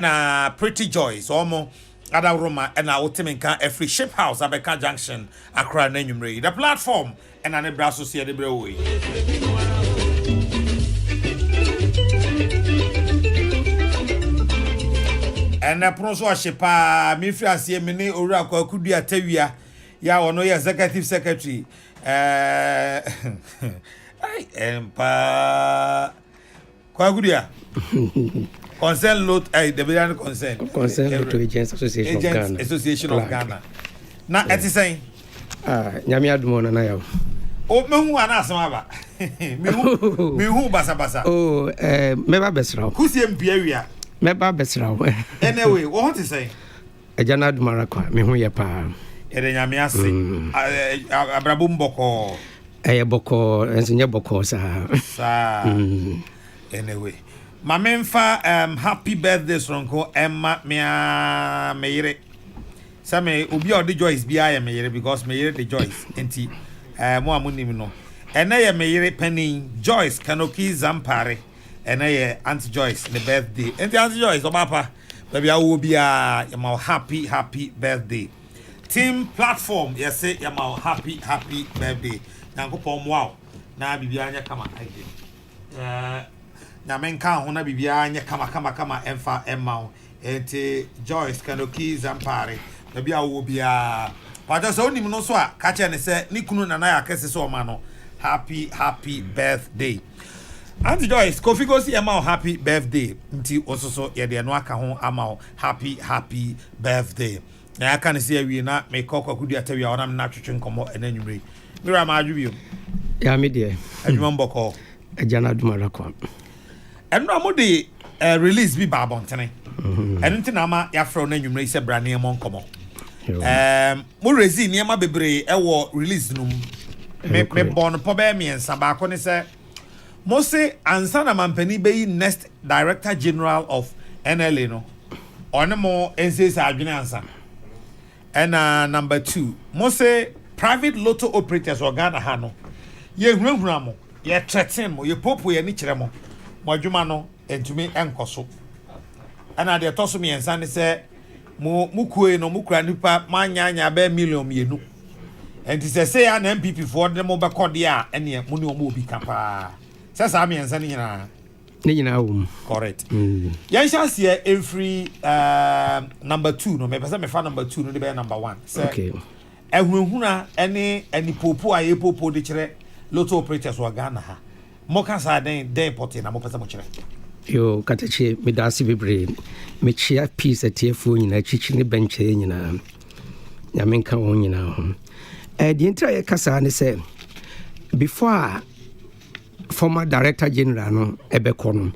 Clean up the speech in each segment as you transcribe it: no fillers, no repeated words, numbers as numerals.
na Pretty Joyce omo ada Roma and na Otiminka every ship house Abeka Junction Accra Nanyumre the platform and an ebra associated brewery and na proso ahyepa me fi ase me ne owura kwakudu atawia ya ono ye executive secretary ai empa kwakudu ya Concern Lot the Billion Concern Lot Agents Association of Ghana. Na eti say nyame adumo na yawo. O mehu ana asema ba. Mehu basa. Oh meba besrawo. Kusie mpia wia. Meba besrawo. Anyway, what to say? Ejana adumara kwa mehu ye pa. Ere nyame ase. Abrabo mboko. Boko enye boko sa. Anyway. Mamemfa happy birthday sonko Emma meyere. Same obi o de Joyce bia ya meyere because meyere the Joyce enti mo amunim no. Ena ye meyere penny Joyce Kanoki Zampare. Ena ye Aunt Joyce the birthday. Enti Aunt Joyce obapa baby awo bia ya ma happy birthday. Team platform yes say ya ma happy birthday. Nyankopon mo wow. Na bibia anya kama ide. Na menka ho na bibia anya kama emfa emma enti Joyce Kanoki Zampare na bia wo bia paja so onim no so a ka che ne se ni kunu na ya kese so ma no happy birthday Auntie Joyce Kofi go see emma happy birthday nti ososo ye de no aka ho ama happy birthday na aka ne se awie na me kokokudu atawia ona na twetwe nkomo enanwumre mira ma adwubio ya me de adwuma mboko ejana adumara kwa eno amode release bi ba bontene eno ntina ma ya fro na nwumre ise brane mo nkomo mo rezi niema bebre ewo release num me bon po be miensa ba ko ne se mo se ansa na mampani be next director general of NLA no ono mo ensesa adwene ansa and number 2 mo se private lotto operators organa ha no ye hurahura mo ye threaten mo ye popo ye ni kire mo adwuma no entumi enkoso ana de toso me ensa ne se mukue no mukura nipa manyanya ba million mienu enti se ya na MPP for de mo be kode a ene mo ne o mo obi kapa se sa me ensa ne nyina wo correct yan chance every number 2 no me pesa me fa number 2 no de be number 1 se okay ehunhuna eni popo a ye popo de kire lotto operators wa Ghana ha moka sa den poti na mo pesa mo kire yo katache medasi bebre me chia piece atiefo nyina chichi ne benche nyina nyamenka won nyina ho the entire kasa ne say before former director general no ebekono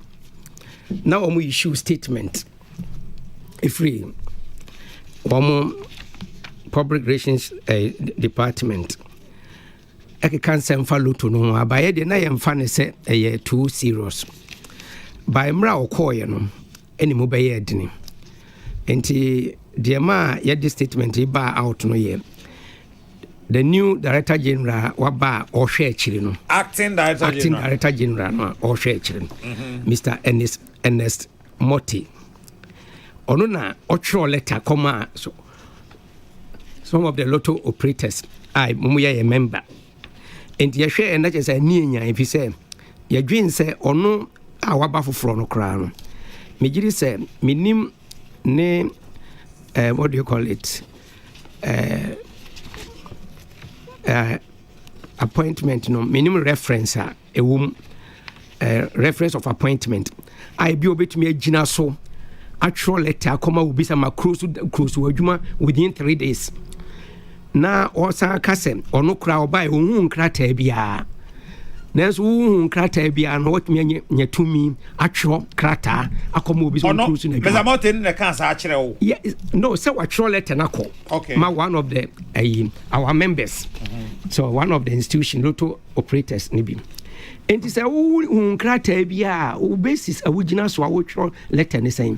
now omo issue statement free omo public relations department eke cancel fa loto no abaye de na yemfa ne se too serious by mra okoye no eni mo beye edini enti de ma ye the statement e ba out no ye the new director general waba ohwe akiri no acting director general no ohwe akiri no Mr. Ernest Moti ono na ochro letter come so some of the lotto operators mumu ye member enti ye hwe na chese ni nya efi se ye dwen se ono a waba foforo no kra no megiri se minim ne what do you call it appointment no minimum reference reference of appointment I be obetumi agina so actual letter come will be some cruise adwuma within 3 days na osa kase ono kra obai ohun nkrata bia nanso ohun nkrata bia no watumi nyatumi atwo krata akoma obi so cruise na bia mountain na kansa akire wo no say actual letter na ko ma one of the our members so one of the institution lotto operators ni bi enti say ohun nkrata bia o basis awugina so awotwo letter ni say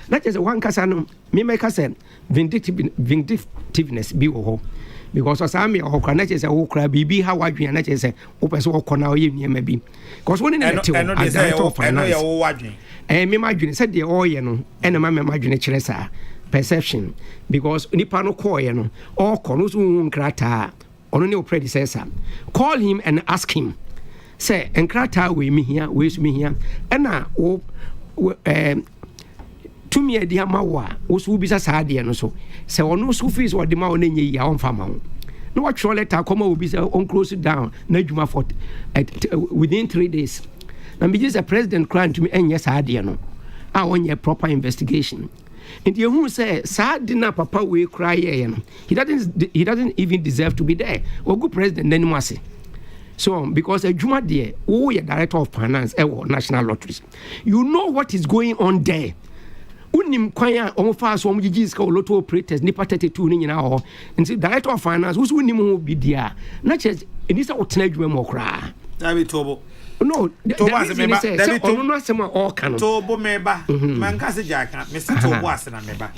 that is one kasa no me make kasa vindictiveness bi wo ho because osami okra na chese okra bibi ha wadwen na chese o pese okona o ye niema bi because when na te o director of finance me madwene said the oye no ene ma me madwene kyerɛ saa perception because nipa no call no or kono so nkrata ono ne predecessor call him and ask him say nkrata we me here we so me here ɛna wo tumi adi ama wa wo so bisa saa de no so say ono so fees wo de ma wo na nyi ya on fama wo no what show letter come wo bisa on close it down na adwuma for within 3 days na me just a president grant to me enye saa de no a onye proper investigation and you who say sad dinner papa we cry no he doesn't even deserve to be there or good president then must so because a juma there who is director of finance national lotteries you know what is going on there unim kwanya on fast so mugigi ska lotto operators nipa 32 ni nyina ho and director of finance who unim ho bi dia na che enisa otena adwuma mo kra na be tobo no Tobo meba David Tobo no asema all can Tobo meba man ka se jaka me se Tobo asena meba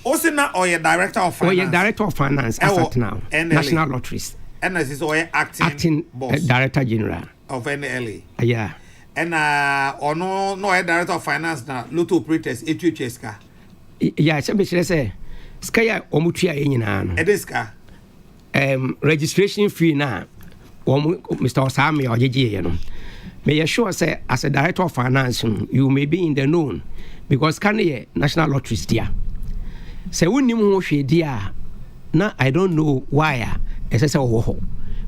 o se na oye director of finance oye director of finance asat now national lotteries and as is oye acting boss director general of NLA yeah and ono no oye director of finance na lotto operators HHSK yeah se be say ska ya omutua ye nyina no edeska registration fee na Mr. Osami or JJ, may you sure say as a director of finance, you may be in the known because can you national lotteries there? Say when you she dear, now I don't know why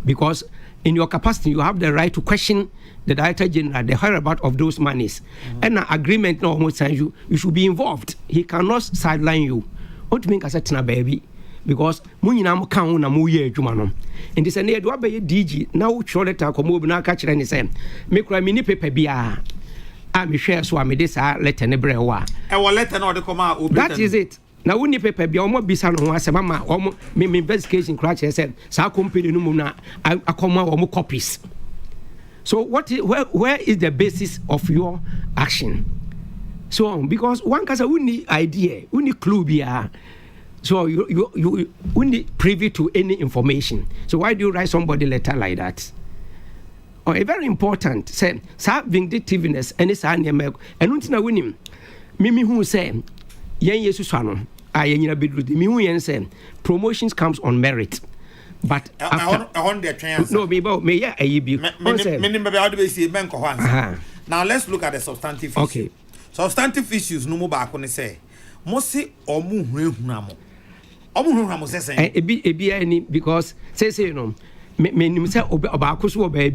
because in your capacity you have the right to question the director general, the whereabouts of those monies, and an agreement no almost signs you should be involved. He cannot sideline you. What mean as a baby? Because munyina mo kan na mo ye adwuma no enti se ne do abaye DG na wo chwo letter ko mo bi na ka kire ne se me kura me ni paper bia a me hwe so a me de sa letter ne bre wa e wo letter na o de koma o that is it na wo ni paper bia o mo bisa no ho asema ma o mo me investigation kura kire se sa company no mu na akoma o mo copies so where is the basis of your action so because one kasa we need idea we need clue bia. So you wouldn't privy to any information. So why do you write somebody letter like that? Or a very important say vindictiveness and it's an and until win him. Mimi who say yen yesu swano yen bedru me who yen say promotions comes on merit. But no me yeah now let's look at the substantive issues. Okay. Substantive issues no mo back on say mo se omu hunahunamo ebi any because say you know me nim say obakoso oba a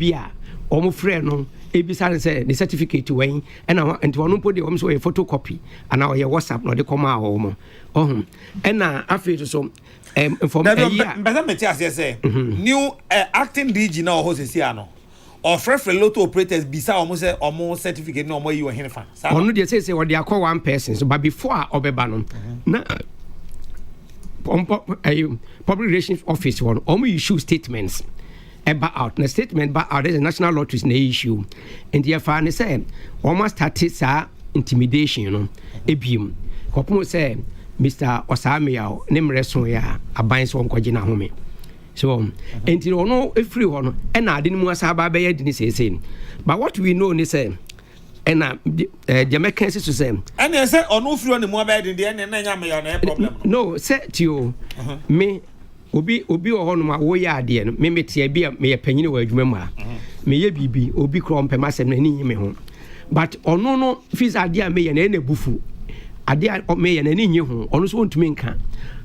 omo frɛ no ebi say the certificate when and one put the omo so a photocopy and now your WhatsApp no de come out omo and na after so information new acting DG na ho sesi ano or frɛ lotto operators bisa omo say omo certificate no omo yi wo henfa ono dey say we dey call one person so but before obeba no na public relations office one issue statements about the statement but out the national lotteries na issue and therefore they say almost started sa intimidation you know ebiem kopo say Mr. Osamia nemreso ya aban so nkogina home so enti ono efiri ho no e na ade mu asaba ba yadi ni sese but what we know ni say and Jamaican to say and they say ono firi on mu aba yadi de na nya me ya na problem no say to me obi o ho no ma wo ya ade no me metia bi me ye panyine wa adwuma mu a me ye bibi obi kro mpema sem na ni me ho but ono no fees ade a me ye na bufu ade a me ye na ni ho ono so ntumi nka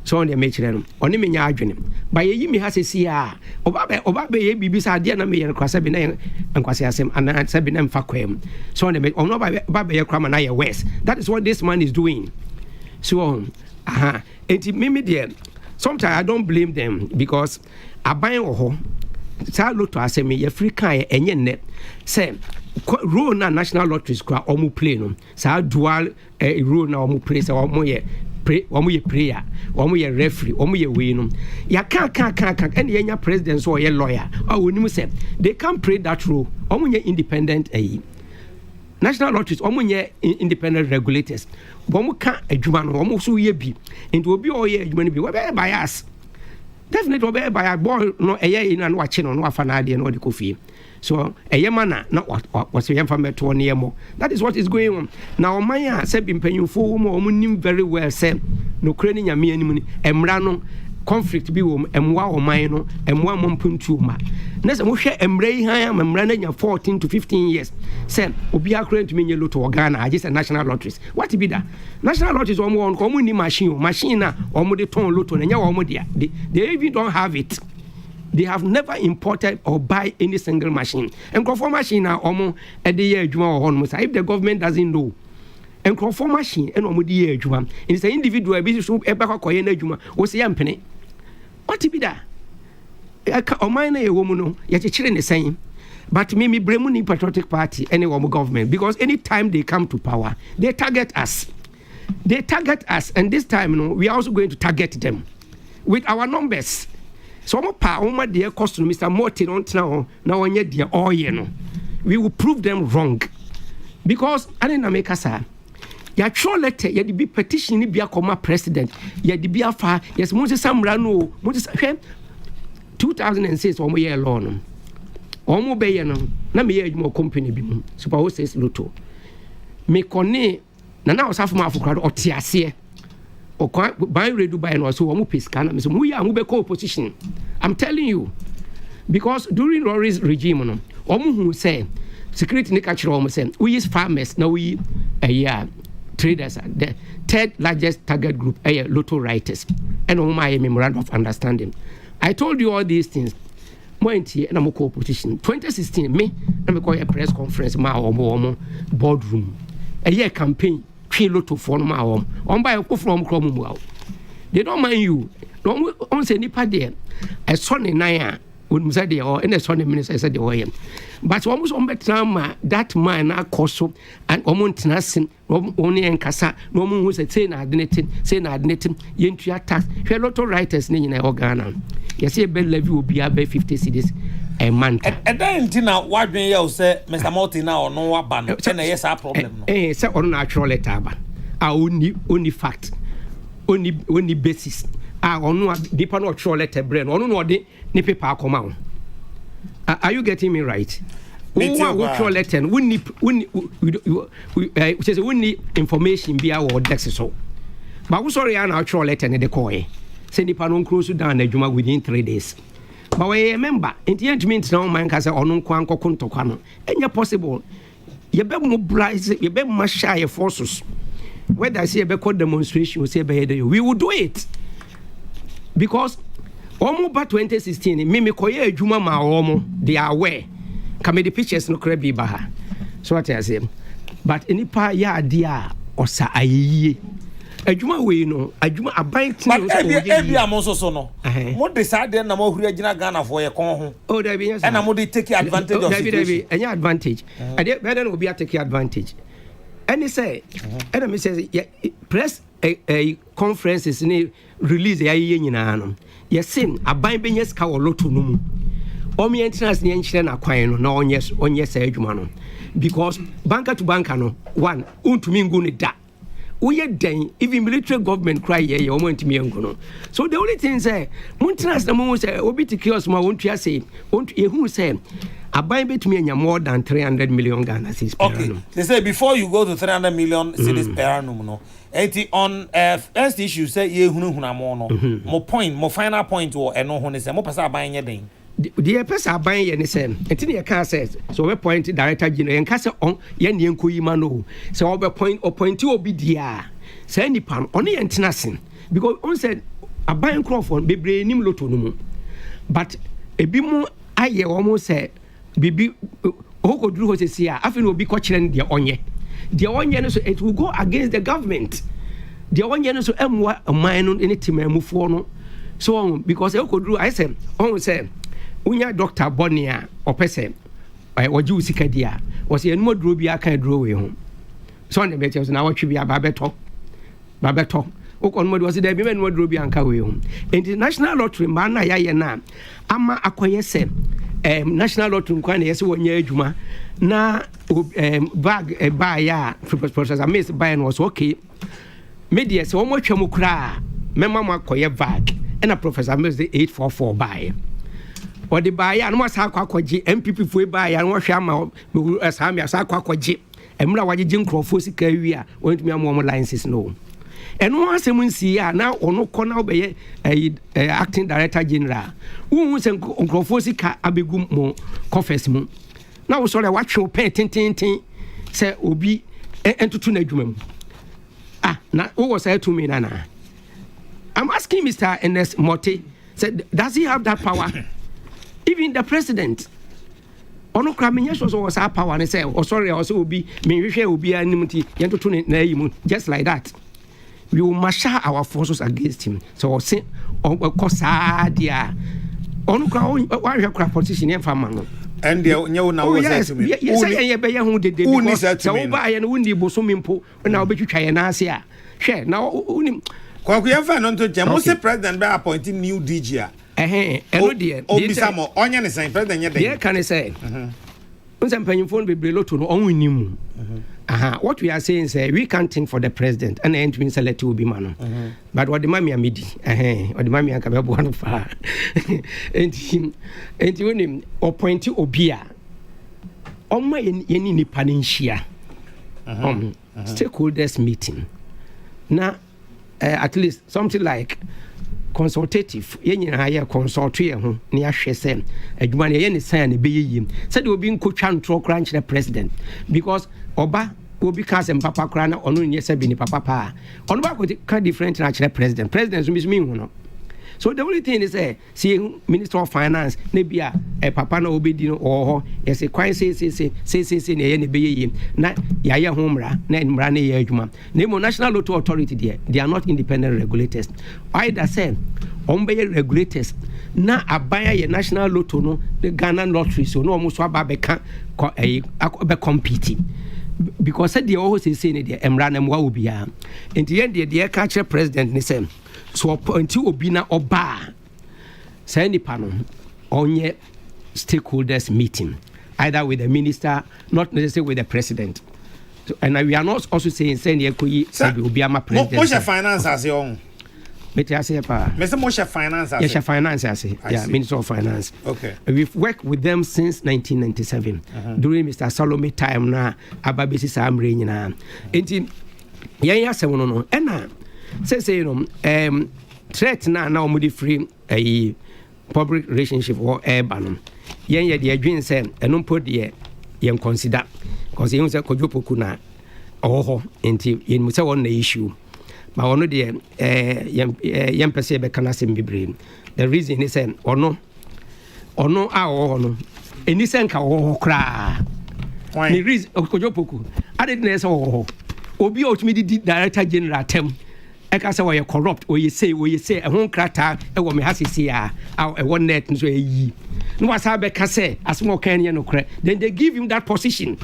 so on the mechire no oni me nya adwene ba ye yimi ha sesi a oba be ye bibi sa ade na me ye kwasa bi na nkwase asem ana sa bi na mfa kwam so on the ono ba be ye krama na ye west that is what this man is doing so enti me there sometimes I don't blame them because aban wo ho sa lotto asem ye free kan enye ne say role na national lotteries kwa omu play no sa dual role na omu play say omu ye prayer omu ye referee omu ye we no ya kan and yenya president so ye lawyer onim say they can play that role omu ye independent national lotteries omu ye independent regulators omu kan adwuma no omu so ye bi enti obi o ye adwuma no bi we be bias definitely we be bias ball no eye ina no ache no afa na ade no de kofi So a yamana not what you from to near more. That is what is going on. Now my said been paying for very well said no craning ya me any emrano conflict bi wo emwa o man no emwa mompuntu ma na se mo hwe emre han emra na nya 14 to 15 years say obi akran to me nye lotto Ghana I just national lotteries what be that national lotteries o mo ni machine na o mo de ton lotto na nya o mo dia they even don't have it. They have never imported or buy any single machine and conform machine na o mo e de ye adwuma o hono say if the government doesn't know and conform machine and o mo de ye adwuma it is an individual be so e ba koye na adwuma o se yampene. What be that? O mine na ye wo mu no ye chechire ne sen. But me bremu ni patriotic party any wo government because anytime they come to power they target us. They target us and this time we are also going to target them with our numbers. So mo pa o ma de cost to Mr. Morty on na onye de oye no. We will prove them wrong. Because ani na make us ya throw letter ya di petition ni bia koma president ya di bia fa yes mo se samra no mo se hwe 2006 o mo ye law no o mo be ye no na me ye adwuma company bi mu super hostess lotto me kone na osafo ma afokra o te ase o kwa ban redu by no so o mo pesika na me so mo ya mo be co opposition. I'm telling you because during Rory's regime no o mo hu say security ni ka kire o mo say we is farmers na we traders are the third largest target group lotto writers and on my memorandum of understanding. I told you all these things. Mointi and I'm co-opposition 2016 me na me call a press conference ma omo boardroom a year campaign three lotto for ma on buy from krom. They don't mind you on say nipa there a son in nine when say they or in a son minister said the way but almost on betrama that man na koso and omontenasin only enkasa no mo hu say na adnetin yentua tax hwe lotto writers ni nyina organa yes e be levy obi about 50 cedis a month and then tina wadwen ye o say Mr. Martin na ono wa ba no say na yes a problem no say on natural letter ba only fact only basis ono deeper no natural letter brain ono no de ni paper akoma. Are you getting me right? We letter we need information be our desk so. But we sorry an actual letter in the coy. Send the panon close down the Juma within 3 days. But we remember, in the end means now man can say on Kwanko Kuntokano. And you're possible. You better mobilize, you better much shy forces. Whether I see a better demonstration, we will do it. Because almost by 2016, Mimi Koye Juma ma omo, they are aware. Come the pictures no crabby baha. So what I say. But any pa ya dia or sa aye. A Juma we no, a Juma a bank. But every amoso so no. What decide then na mo hurry Ghana for your con. Oh, there be and I'm going to take advantage of it. Any advantage. I did better will be a take advantage. And he say, and he says, press a conferences in release a year. Yes, sin a bind benyes ka lotto no. Omi entrance ni enchire na kwan no na onye sa adwuma no because banker to banker no one untumi ngu ne da uye den even military government cry ye omo ntumi ngu no so the only thing say entrance na mo say obi tikios ma wontua say ontu ehu say aban betumi anya more than 300 million Ghana cedis per annum. They say before you go to 300 million cedis per annum no on first issue say ye hunu mo no mo point mo final point wo eno ho ne say mo pesa aban ye den the person aban ye ne say entini ye can say so we point director general en ka say on ye ne enkoyi ma no so we point obi dia say nipa on ye entina sin because on said aban crofon bebre nim lotto no mu but ebi mu aye wo say bibi okoduru ho sesi a afi no obi ko kire ne de onye no so it will go against the government the onye no so emwa man no any timamufo no so because okoduru I say on say unya Dr. Bonia opese oji usika dia was ye no duro bia kan duro we ho so on the better na watwe bia babeto okonmo was there be no duro bia kan we ho international lottery man na ya na ama akoye se national lottery nkwan yes wonya adwuma na bag buy ya professor Miss buy was okay media so mo twam kura mema makoye bag and a professor Miss 844 buy or the buyer and what's how quaji MPP for buy and what shama as Hamia Saqua quaji and Mra Jim Crawford career went me a more alliances no. And once someone see now or no corner be a acting director general who was an Crawford abigum mo confess mo. Now sorry watch your pen tin say obi and to tunajum. Now who was said to me nana. I'm asking Mr. Ernest Motti, said, does he have that power? Even the president. Ono kramenyes was our power and say, oh sorry, also will be me will be anonymity, just like that. We will marshal our forces against him. So say on Kosadia. Ono kra position in famano. And the now yes, yes, I be who did so buy and windy bosumimpo and I'll be to try and asia. Share now. Kwakuyefa no to jamo se president be appointing new DG. Eno de. Obisamo onya ne san president ye dey. There can say. Unsem panyimfo be breloto no onwunim. What we are saying say we can't think for the president and end means select will be man. But what the mami amidi. What the mami akabe bo no fa. And you appoint obia. Oma yeni ni paninhia. Stakeholders meeting. Na at least something like consultative yen higher consult ho na ahwe sem adwuma na yen sign na be yim said obi nkotwa ntro crunch the president because oba obi ka sem papa kra na ono nye se bi ni papa pa ono ba ko ka different na the president so me hu no. So the only thing is see Minister of Finance nebia papa na obedi no ho yes kwan say na ye ne be yim na ya ye homra na mra na ye adwuma na mo National Lottery Authority there they are not independent regulators either say be regulators na abaya ye National Lotto no the Ghana Lottery so no almost aba be kan be compete because said they always say ne there mra na mwa obia enti yen there catch president ni say so until obina oba say nipa no onye stakeholders meeting either with the minister not necessarily with the president so, and we are not also saying send yekoyi say obiama president mo finance as your Mete ase pa. Me say mo finance ase. Yes, finance ase. Yeah, Minister of Finance. Okay. We've worked with them since 1997 during Mr. Salome time na ababesi samre nyina. Enti yen ya asem no no. Ena say you know threat na omudi free public relationship or urban. Yen ye de adwin say eno mpo de yen consider because yen say kojopoku na oho enti yen mu say one issue. But ono de yem pese be kana sem bibre. The reason is ono a ono eni senka wo kra. The reason okojopoku ade na say wo obi otumi di director general tem eka say we corrupt o ye say ehon krata e wo me hasisi a e won net nso eyi no wasa be ka say asmo kan ye no kra then they give him that position.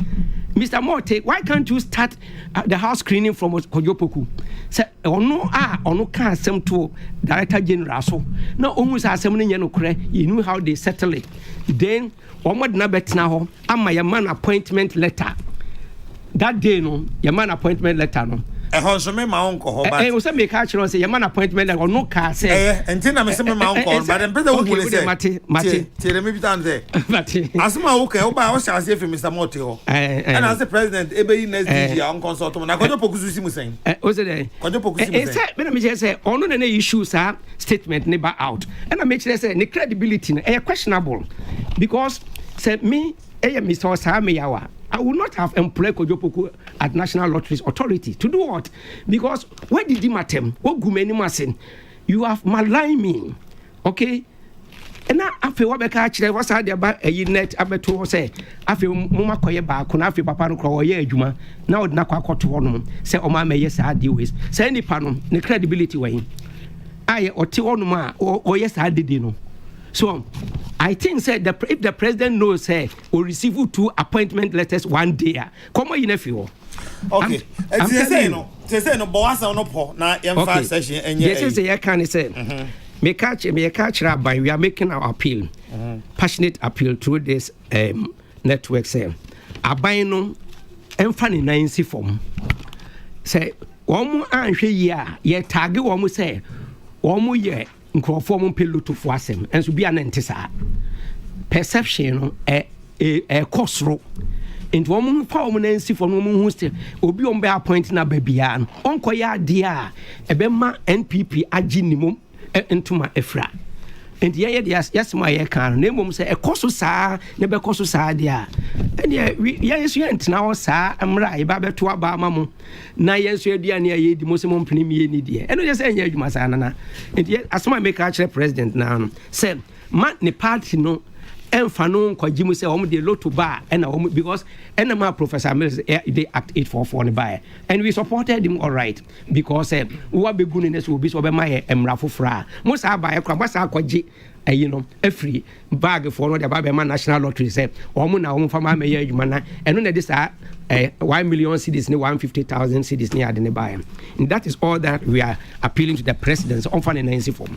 Mr. Morte, why can't you start the house screening from Kojopoku? Say, ono can asem to Director General so. No, almost assembling you knew how they settle it. Then, Omad Nabetna ho, ama your man appointment letter. That day, no, your man appointment letter, no. Ehonsome ma uncle ho but say make catch say your man appointment like no car say entina me say me ma uncle but dem pese wo bole say mate tell me bitan say mate asuma wo kan wo ba wo say say Mr. Motti ho and as the president ebe yi next DG on consult na kojo pokusu si musen o say dey kojo pokusu musen say me say ono na issues are statement never out and I make sure say the credibility is questionable because say me Mr. Osame Yawa I would not have employed Kojopoku at National Lotteries Authority to do what? Because where did he matter? What gumeni masen? You have maligned me, okay? And now after what actually was had about a net abeto say after mama koye ba kuna after papa no kro ye adwuma na od na kwakọ to hono say o ma yes I deal with say ni pa no the credibility wey aye o te hono ma o yes I did no. So I think said if the president knows say or receive 2 appointment letters one day, come on in a few. Okay. Say no boss no po na yemfa session enye. Yes say can say. Me catch by we are making our appeal. Passionate appeal through this network say. Aban no emfa ni nansi form. Say omo anhwe yi a ye tag omo say omo ye nkrofo mo peloto fo asem enso bia na ntesa perception no kosro into one power nancy for no who still obi on be appointing na babia no onko ya de a ebema NPP aginimum into my efra and yes my ye kan na mum say ekoso saa na be koso saa de a and yes you ent na saa amra e ba beto aba mamu na yes you dia na ye di mo se mo mpini mi ni de eno yes enya adwuma saa na and asoma make actually president now say man ne party no emfa no kwajimu say omo de loto ba and omo because enema Professor Mills they act 844 ne ba and we supported him all right because we were begunu ne so obi so be my emra fofra mo sa ba e kwa ba sa kwaji free bag for no de ba be ma national lottery say omo na omo fama me adwuma na eno na this 1 million cedis ne 150,000 cedis ne ade ne ba and that is all that we are appealing to the president on finance form.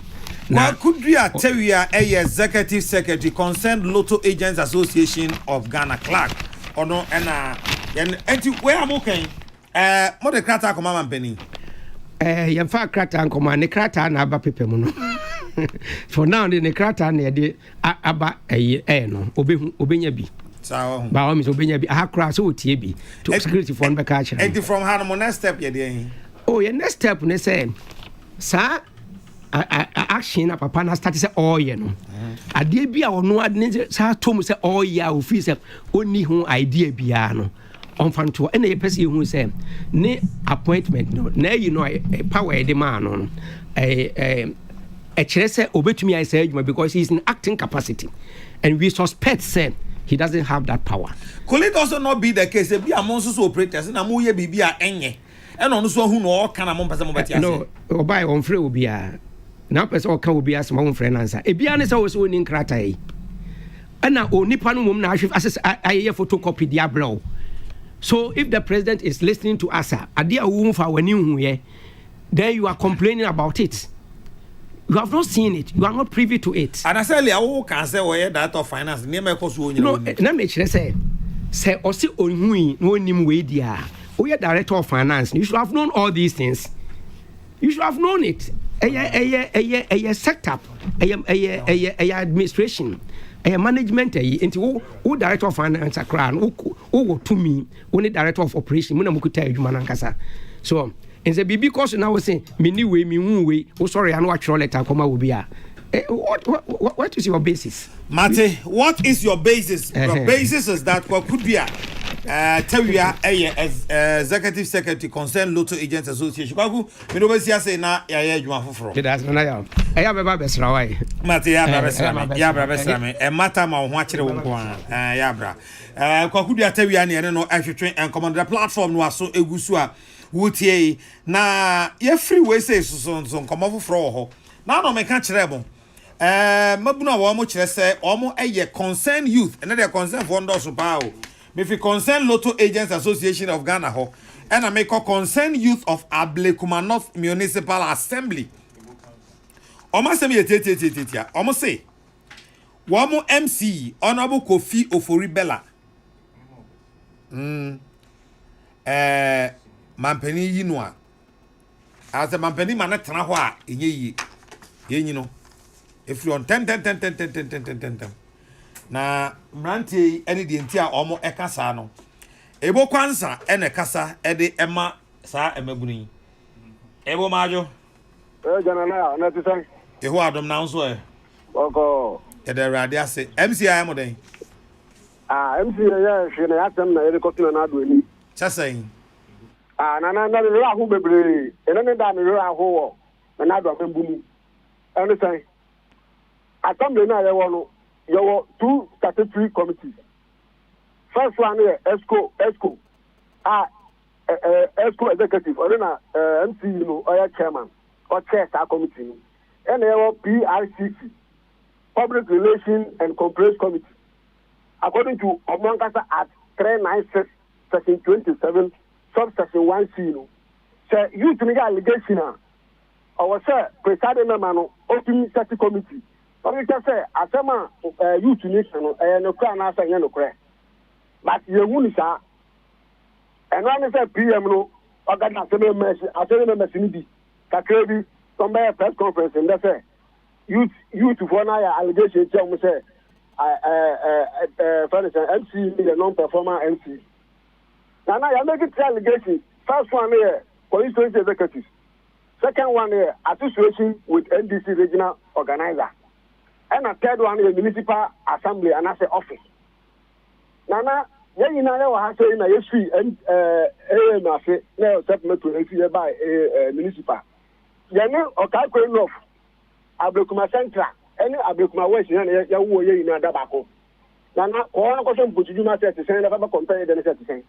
Now, could we tell you a executive secretary concerned Lotto Agents Association of Ghana Clark or no and where I'm okay more the crata come man penny you fact crata and come ne crata na aba pepe mu for now the crata na de aba no obenya bi so ba o mi so obenya bi akra so otie bi to security for be catch and from how next step you dey your next step ne say sir action na papa na start say oye no ade bia ono ade sa tom say oye a ofi say oni hu idea bia no onfanto na ye pese hu say ne appointment no na power de man no kire say obetumi ai say adwuma because he is in acting capacity and we suspect say he doesn't have that power. Could it also not be the case be among so operators na mo ye bibia enye and ono so hu no kan among person mo betia no obai on free obia now person can will be as my own friend answer e bia ne say wo so ni nkrata yi ana onipa no mum na ahwe assess aye photocopy dia blow so if the president is listening to us ade a wo fa wani hu ye then you are complaining about it. You have not seen it. You are not privy to it. And I say I can say we that of finance near my cost no na me kire say osi onhui no nim we dia we director of finance you should have known all these things. You should have known it. A setup, a administration, a management, into who director of finance a crown, who to me, only director of operation, Munamuku tell you Manankasa. So, and the because now we say, me way, oh sorry, I know what your letter come out will be. What is your basis? Mate, what is your basis? Your basis is that what could be tell you as executive secretary concerned Lotto Agents Association. Kwaku, me no be say na ya adwuma foforo. That's na ya. Ya beba besra wai. Mate ya bra besra me. E mata ma ho akere wo nko a. Ya bra. Kwaku dia tell you na no ahwetwe and command the platform no aso egusu a wotie na ye free way say so nkomo foforo ho. Na no me ka kire bon. Mabuna wo mo kire say omo eye concern youth and they concern for ndo so pa o. Me fi concern Lotto Agents Association of Ghana ho and I make concern youth of Ablekuma North Municipal Assembly. Omo say me tete omo say wo MC Honorable Kofi Oforibella mampani yi no a ase mampani ma na tena ho a enye yi yenyi no if you on 10 na mrantie ene de ntia omo ekasa no ebo kwansa ene kasa ede ema sa emagunu ebo majo jana na tisan eho adom na nso oko ede rade ase MCI mo den MCI ya hwe na atem na ere kotuna na ado ani chasen na le ahu bebre ene ne da me le ahu wo na ado ambumu ene san atam le na ye wo no there were two statutory committees. First one is ESCO executive, or MC, or chairman, or chair that committee. And there were PRCC, Public Relations and Complaints Committee. According to Omankasa Act 396, Section 27, Subsection 1C, say you to make allegation, or say presiding member, open such committee. But say asema youth nation no kra na asa yen no kra but ye wuni sa and when say PM no ogada asema message ni bi kakra bi some press conference and say youth for na ya allegation che say for instance, MC the non-performer MC. Now you make it allegation. First one here, constituency executives. Second one here, association with NDC regional organizer. And a third one is municipal assembly and as an office. Now, you know what I say in a history and AMF, now settlement to by municipal. You know, okay, enough. Ablekuma Central, any Ablekuma West, you will in another back. Now, all question put you must say to say, never compare the necessity.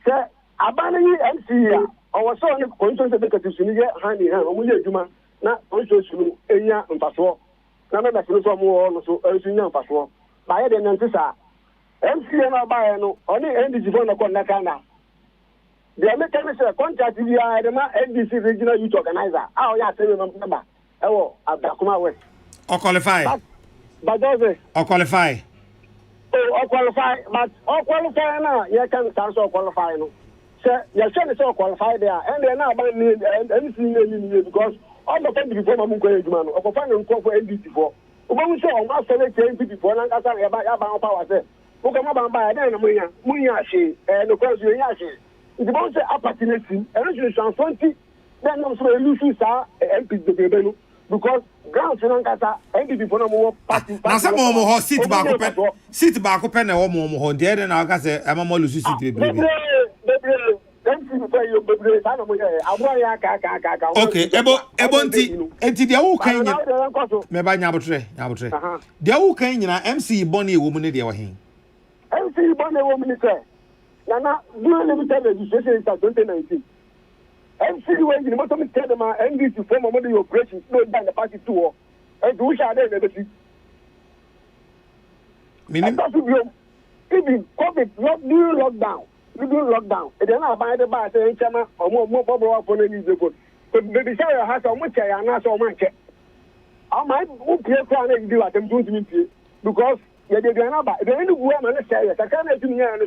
Sir, abandoning MC, our son, conscious of the constitution, hand in hand, only a human, not conscious to Enya and Passport. None of the more so urging Passport. By the Nantisa, MC and Albayano, only NDC for the Conacana. The American contract via the NDC regional youth organizer. Oh, yeah, tell you number. Oh, Abdakuma West. Or qualify. But does it? Or qualify. Oh, or qualify. But or qualify now. You can also qualify. No. Sir, you're trying to qualify there. And they're not about me anything because all the time before Mamuko Jumano, or find them call for NDC for. When we say on my select before, and I got about power. Who come about by then, Muyashi, and of course, Yashi. If you want to say opportunity, originally 20, then I'm sorry, losing MP the Bebelu because ground Sinankasa, NDP for no party. Now, some more sit back open or more, dead and I say, I'm a more Lucy City. Okay, Ebonti, and the old kind of Maybe Nabotre. The old kind of MC Bonnie woman in the Wahing. MC Bonnie woman, sir. Nana, do limited registration in 2019. MC when you must tell them NDC form of the operation slow down the party tour. And we shall then never see. Meaning, even COVID, lockdown. You do lockdown. And then I buy the bar saying, Chama, or more bubble up on any good. But baby, Sarah has so much and not so much. I might do at them doing me because you're the Granaba. The only woman say, I can't do me and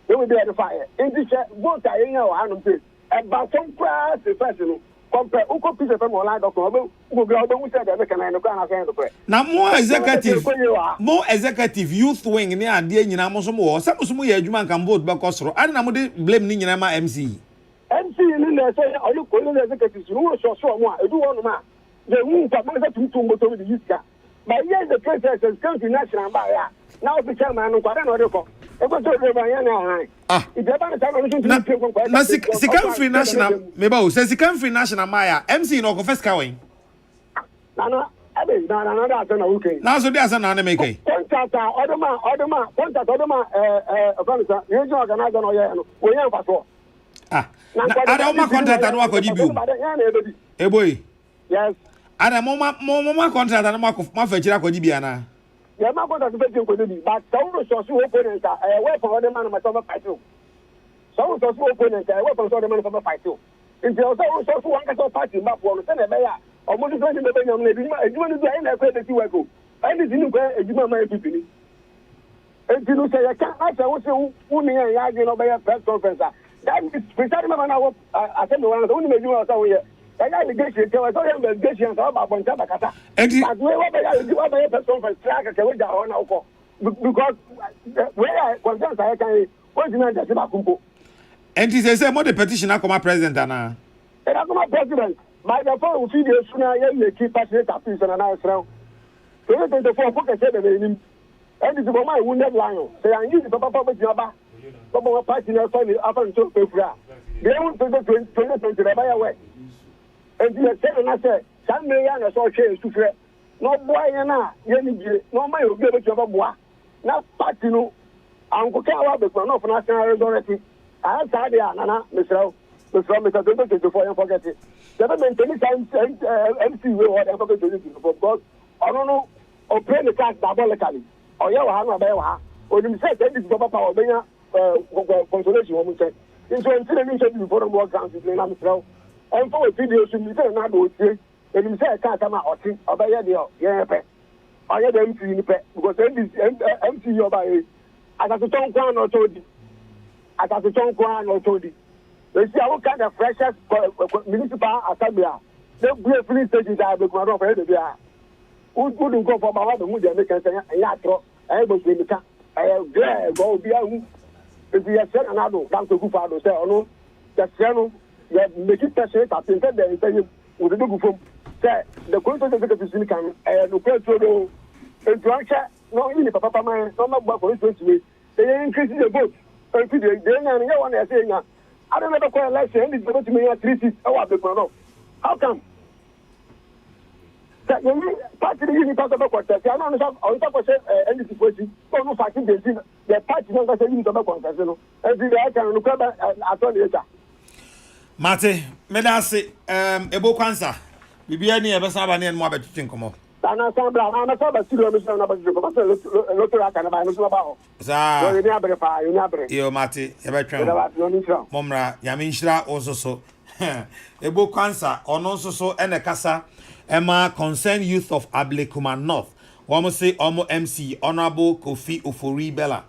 they will be at the fire. And this vote I know, I don't say. And but some class, professional. Compare Uko piece of online doctor who go out said that can I know. Now more executive youth wing near dear Yinamos more. Some Yajuman can vote back also. I don't know blame Ninama MC. MC in there say, I look only executives who so more. I do one man. The room for to the youth car. But yes, the president has come to national buyer. Now the chairman of Quadano. Second free national, maybe says second free national Maya, MC no confess going. Now, so there's an anime. Contact Odoma, regional organizer, we have a four. I don't contact and work with you. A boy, yes, and a moment contract and mark of my fetcher for Gibiana. Yeah, my brother is very good, but some resources opponents are away from other man of my fight too. Some resources opponents are away from other man of my fight too. If you also resource one can party back for the Mayor, or more than the Benjamin, and you want to do any credit you go. I didn't know where you might be. And you say, I can't answer what you know by a press conference. That is precisely my I said, one of the only made you out here. And I negotiate, I saw him negotiate about Bontabacata. And we were a conference track because where I concerns I can continue to Bakumpo. And he says, I'm not the petition, I come president. And I'm my president. By the phone, we see the sooner you keep passionate at peace and announce now. So you can therefore focus on the name. And it's about my wounded lion. Say, I use the Papa Jabba. Papa party now, finally, after the show, they won't take the 2020 to the buy away. And you said, and I said, some million or so change to fret. No boy, no man will be able to have a boy. Now, party, no. Uncle Kawa, but not for national authority. I said, Nana, Mr. Mr. For you forget it. Never maintain MC will whatever to do because I don't know, or play the card diabolically. Or you have a bear, or you said that this is power, consolation woman said. It's when television before the work council, Mr. And for a video, you say, not do it. And you say, I can't come out or by your deal. Yeah, I had MC in the pet because MC your by as a tongue crown or told you. As a tongue crown or told you. They see what kind of freshest municipal assembly. They be a police station that I look for the beer. wouldn't go for my who they make and say, Yatro, I was in the car. I have glad go be a if you have said another, come to Gufado, say, oh no, that's channel, that make it passionate, I think that they say, with the Gufo, say, the content of the Physican, and the Petro, and Drancha, no, even Papa, my not for instance, they increase the vote. And then I want to say, I don't know quite like saying it's going to me at 3 6 hours. How come? Party the unit of the contest. I don't know how to say any situation. So no fighting the party not the unit of the contest. Every day I can look at later. Mate, medase ebo kwansa. Bibia ni ebe saba ni enmo abetutin komo. Ana saba studio mission na bazu ko so lotura kana ba no so ba ho. Sa. Yo ni abre pa, yo ni abre. Yo mate, ebe twen. Momra, yame nshira ososo. Ebo kwansa ono soso ene kasa Emma Concerned Youth of Ablekuma North. Wamo say omo MC Honorable Kofi Ofori Bella.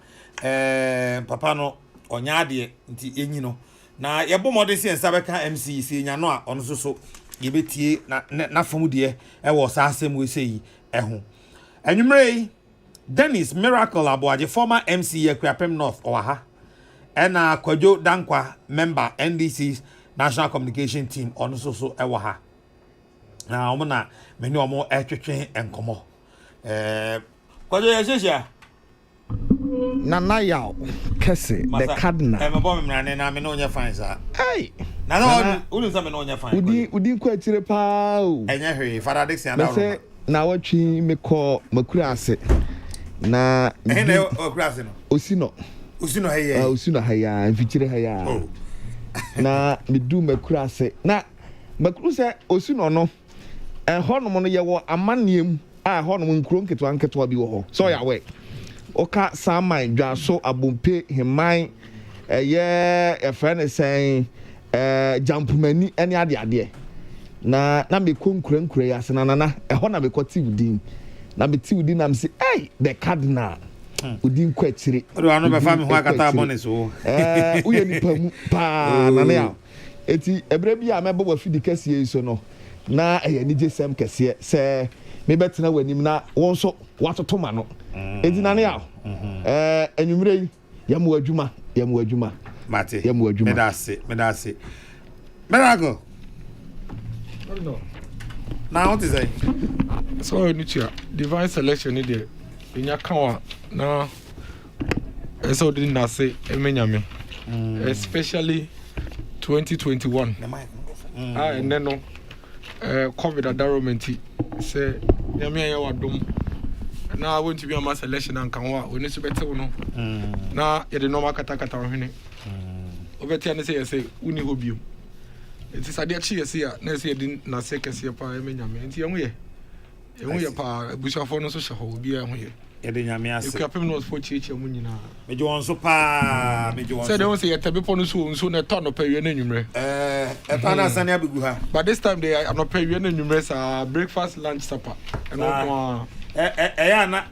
Papa no onyade nti enyi no. Na yebo mode si ensabeka MC si nya no a ono soso yebetie na famu de wo sa asem we sei eho. Anwumre Dennis Miracle Aboaje former MC Yakwapem North oha. Ena Kwadwo Dankwa member NDC's National Communication Team ono soso ewo ha. Na omo na meni omo etwetwe enkomo. Kwadwo yesehia Nana yaw Kesseh the cardinal. Me bom me na me no nya fine sa. Hey. Na unu sa me no nya fine. Udi kwa chire pa o. Enya hwe Father Dixon na. Say na watwi me ko makura ase. Na na okura ase no. Osino haya. Osino haya, mfichire haya. Oh. Na me du makura ase. Na makuru se osino no. Honom no ye wo amaniem a honom nkuro nketwa bi wo ho. So ya we. Oka saman dwaso abompe heman ye efrene sen jampumani ene ade na me konkurenkure ya se na eho na me kwati udin na me ti udin na me say hey the cardinal udin kwachire o do anu be fa me ho akata abone so uye ni pamu pa na ya eti ebre bi a mebo wa fidi Kesseh so no na ni jesem Kesseh se me betena wanim na won so watoto ma no edina ne ya enwumre yamu adwuma mate yamu adwuma medase Miracle no now what is it so nitia divine selection ni de enya kawa na eso di na say emenyame especially 2021 and then no COVID environment say nyame ya wadom na want to be a mass selection and can wa we need to better no na ye the normal kata hwene obeti an say uni hobio it is ade chi yes ya na say din na say Kesseh pa emenyame nti ye pa bushafo no so hye ho obi a ho ye de nyame ase ekwapem no for chichi mu nyina meje won so pa meje won say they won say yetebepo no so na to no pa wie na nwumre eta na sane abegu ha but this time they are no pa wie na nwumre sa breakfast lunch supper and no ya na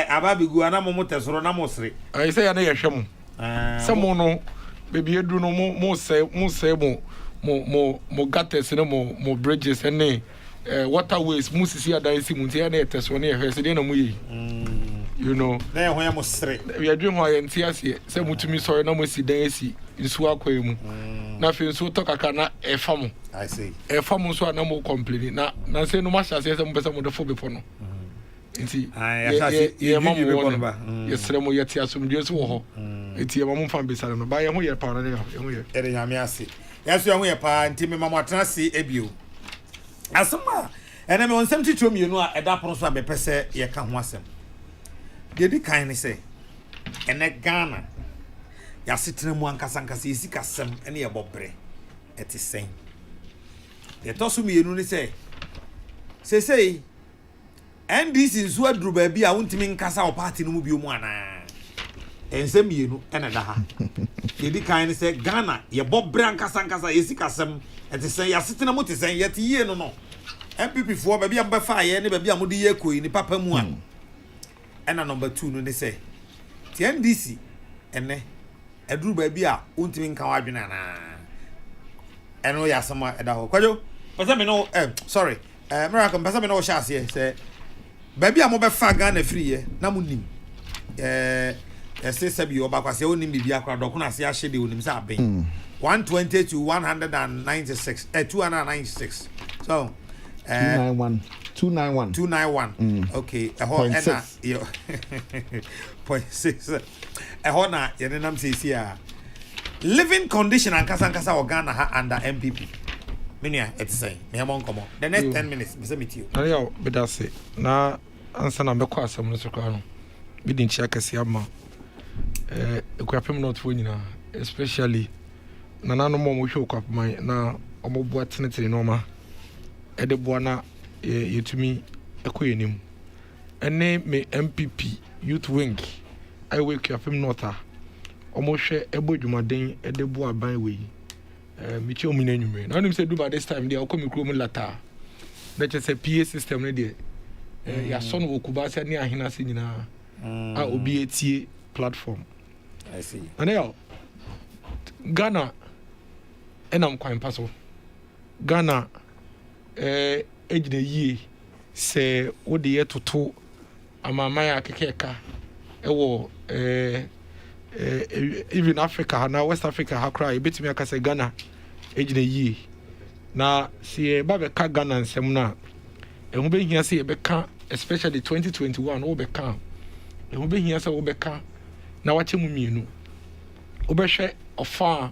ababegu ana mo motesoro na mo sere say ya na ye hwem samo no baby edu no mo say mo gutters no mo bridges and waterways musisi adansi munti ya na eteso na ehwe se de na mu yi you know na ehwe ya mo sere we adwen ho ya nti ase se mutumi sori na mo si dan esi nsu akwa mu na fe nsu to kaka na efam I see efam nso na mo complain na se no ma sha se mo pesa mo de fo bepo no nti ye ma mo no ba ye sere mo ye ti asomdwe so wo ho nti ye ma mo fam besale no ba ye ho ye pa na ye ho ye ere nyame ase ya so ye ho ye pa nti me ma mo atena se ebio asema ene me onsem titro mienu a eda pono so abepese ye ka ho asem de di kan ni se ene Ghana ya setena mu ankasa yesi kasem ene ye bobre eti sen de toso mienu ni se sei NDC nso aduru ba bi a wontimi nkasa o party no mu bi mu ana ensem mienu ene da ha de di kan ni se Ghana ye bobre ankasa yesi kasem eti sen ya setena mu ti sen ye ti ye no MPP for baby am befa ye ne baby amudi ye koyi ni papa mu a ena number 2 no ne se ti NDC ene eduru baby a wontimi nka wadwena na eno ya sama eda ho kwajo pese me no sorry Miracle mpasa me no sha ase say baabi a mo be fa Ghana free ye na mo nim ese sabi oba kwase onim bibia kwa doko na ase a hye de onim sa aben 120 to 196 296 so 291 okay ho ena yo 0.6 ho na ye nam say si a living condition and kasa o Ghana ha under MPP Minia, it's saying, me among come on. The next 10 minutes, be meet you. No, but that's it. Now, answer number question, Mr. Crown. We didn't check a siama. Equipment not winning, especially Nana no more show up my now, what tenetry norma. Edebuana, you to me, a queen. And name me MPP, Youth Wing. I wake up him nota. Almost share a boy, you my ding, Edebua byway. Micho minenum. Now, say do by this time, they are coming chrome latter. That is a PA system, ready. Your son will Kubasa near Hinasina, OBAT platform. I see. And now, Ghana, and I'm quite puzzled. Ghana, age the year, say, what the year to two, Amamaya Keka, even Africa now West Africa ha cry bit me aka say Ghana age the year na see ba be ka Ghana nsem na e ho be hia say e be ka especially 2021 wo be ka e ho be hia say wo be ka na wache mu mienu wo be hwe ofa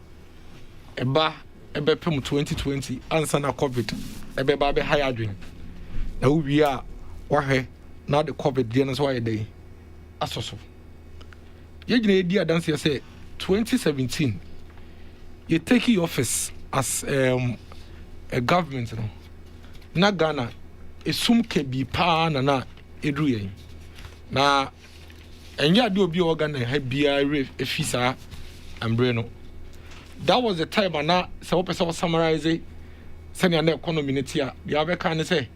eba e be pem 2020 answer na covid e be ba be high adwin na wo wi a wa hwe na the covid dey no so why dey asoso Yegina Edia dance say 2017 you take office as a government no na Ghana esum ke bi pa na edru yen na enya de obi o Ghana ha bia efisa ambre no that was the time na se wo person summarize say na economy ne tia dia be kan say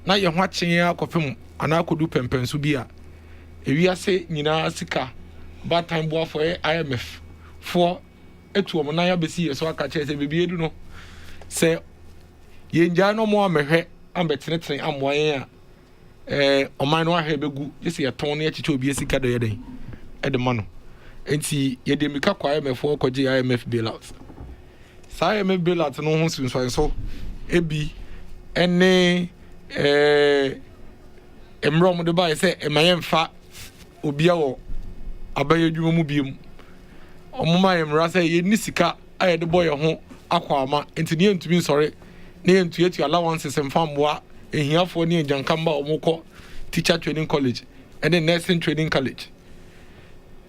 na ye ho achen akofem ana akodu pempensu bia ewiase nyina sika bad time boy for IMF for etu omo na ya besi so aka che say bibie du no say ye nja no mo amehwe ambetenetene amoyen a oman no ahwe begu yesi ye ton na ye chiche obi esika do ye den e de ma no enti ye de mika kwa IMF for koje IMF bailout sa IMF bailout no ho sunso so ebi ene emro mo de ba say emayen fa obi awo abaye dwuma mu biem omuma yemra say ye ni sika ayede boy ho akwama enti ne ntumi nsore ne ntuetu allowances mfamboa ehiafo ne njankamba omukọ teacher training college and then nursing training college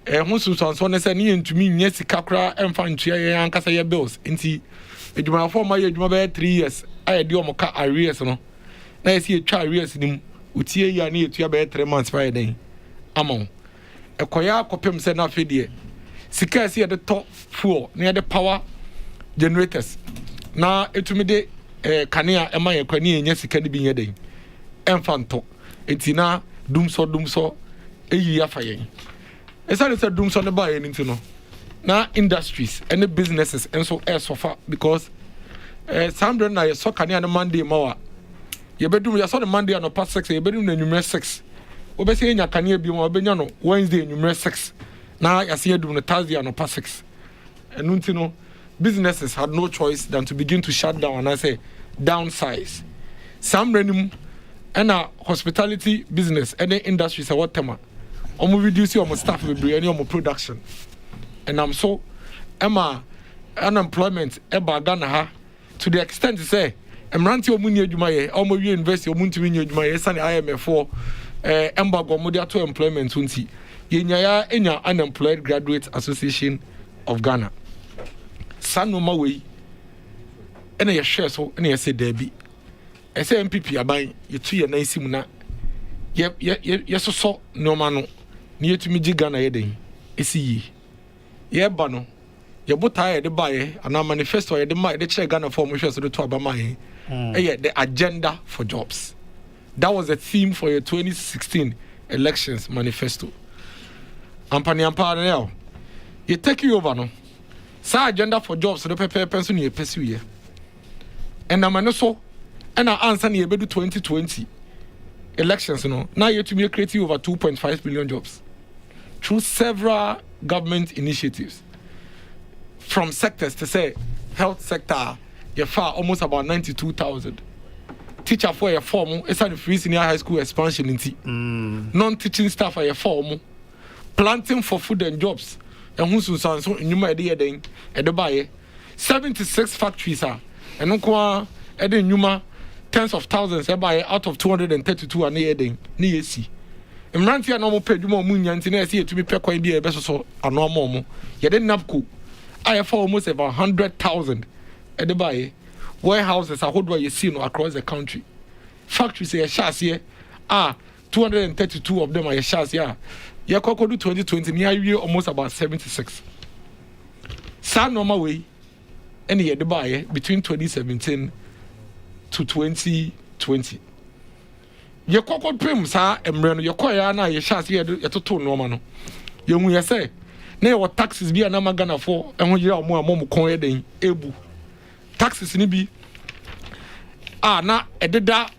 ho susanso ne say ne ntumi nya sika kra emfa ntua ye ankasa ye bills enti edwumafo ma ye edwuma be 3 years ayede omoka arrears no na yesi etwa arrears nim utie ya ne etua be 3 months fa ye den amon ekoya kopem se na afedie sika ese de to fuel na de power generators na etumi de kanea ema ye kwani enya sika ne bi nya den emfanto etina dumso eyi afa yen esa se dumso ne ba yen nti no na industries and businesses enso sofa because Sandra na ye so kanea na Monday mawa ye bedum ye so the Monday no past 6 ye bedum na numero 6 obese nya kanea bi mo obenya no Wednesday numero 6 na yase edum no Thursday no past 6 enu nti no businesses had no choice than to begin to shut down and I say downsize some renim and hospitality business and industries what tema omo reduce your staff be any your production and I'm so unemployment eba Ghana ha to the extent say emranti omuni adwuma ye omo wi university omuntimi nya adwuma ye sane IMF for embargo mo dia to employment unti yenya enya unemployed graduate association of Ghana sanoma we ena ye share so ena ye say dabi ese MPP aban yetu ye nan sim na ye soso noma no ne yetumi gi Ghana ye den esi yi ye ba no ye bota ye de ba ye ana manifesto ye de ma de che Ghana for mo hwe so de to aba ma ye the agenda for jobs. That was the theme for your 2016 elections manifesto. Ampani ampare now. You take you over no. Sa agenda for jobs the pepe person you pursue here. And I'm so and our answer near 2020 elections. Now you're to be creating over 2.5 million jobs through several government initiatives from sectors to say health sector, you far almost about 92,000. Teacher for your form, it's a free senior high school expansion in non-teaching staff for your form, planting for food and jobs. And who's so in your idea then at the buyer 76 factories are and no at the Numa tens of thousands out of 232 and near then near see. And Rantia normal pay more moon and see to be per quite be a better so a normal. Yet then Napco. I have almost about 100,000 at the buyer. Warehouses are what you see across the country. Factories are chassis 232 of them are chassis. Yeah, Coco do 2020 near almost about 76. Some normal way any at the buyer between 2017 to 2020. Your Coco Prim, sir, and Breno, your Koyana, your chassis at the two normal. You say, nay, what taxes be an amagana for, and when you are more coin able. Taxes ni bi na ededa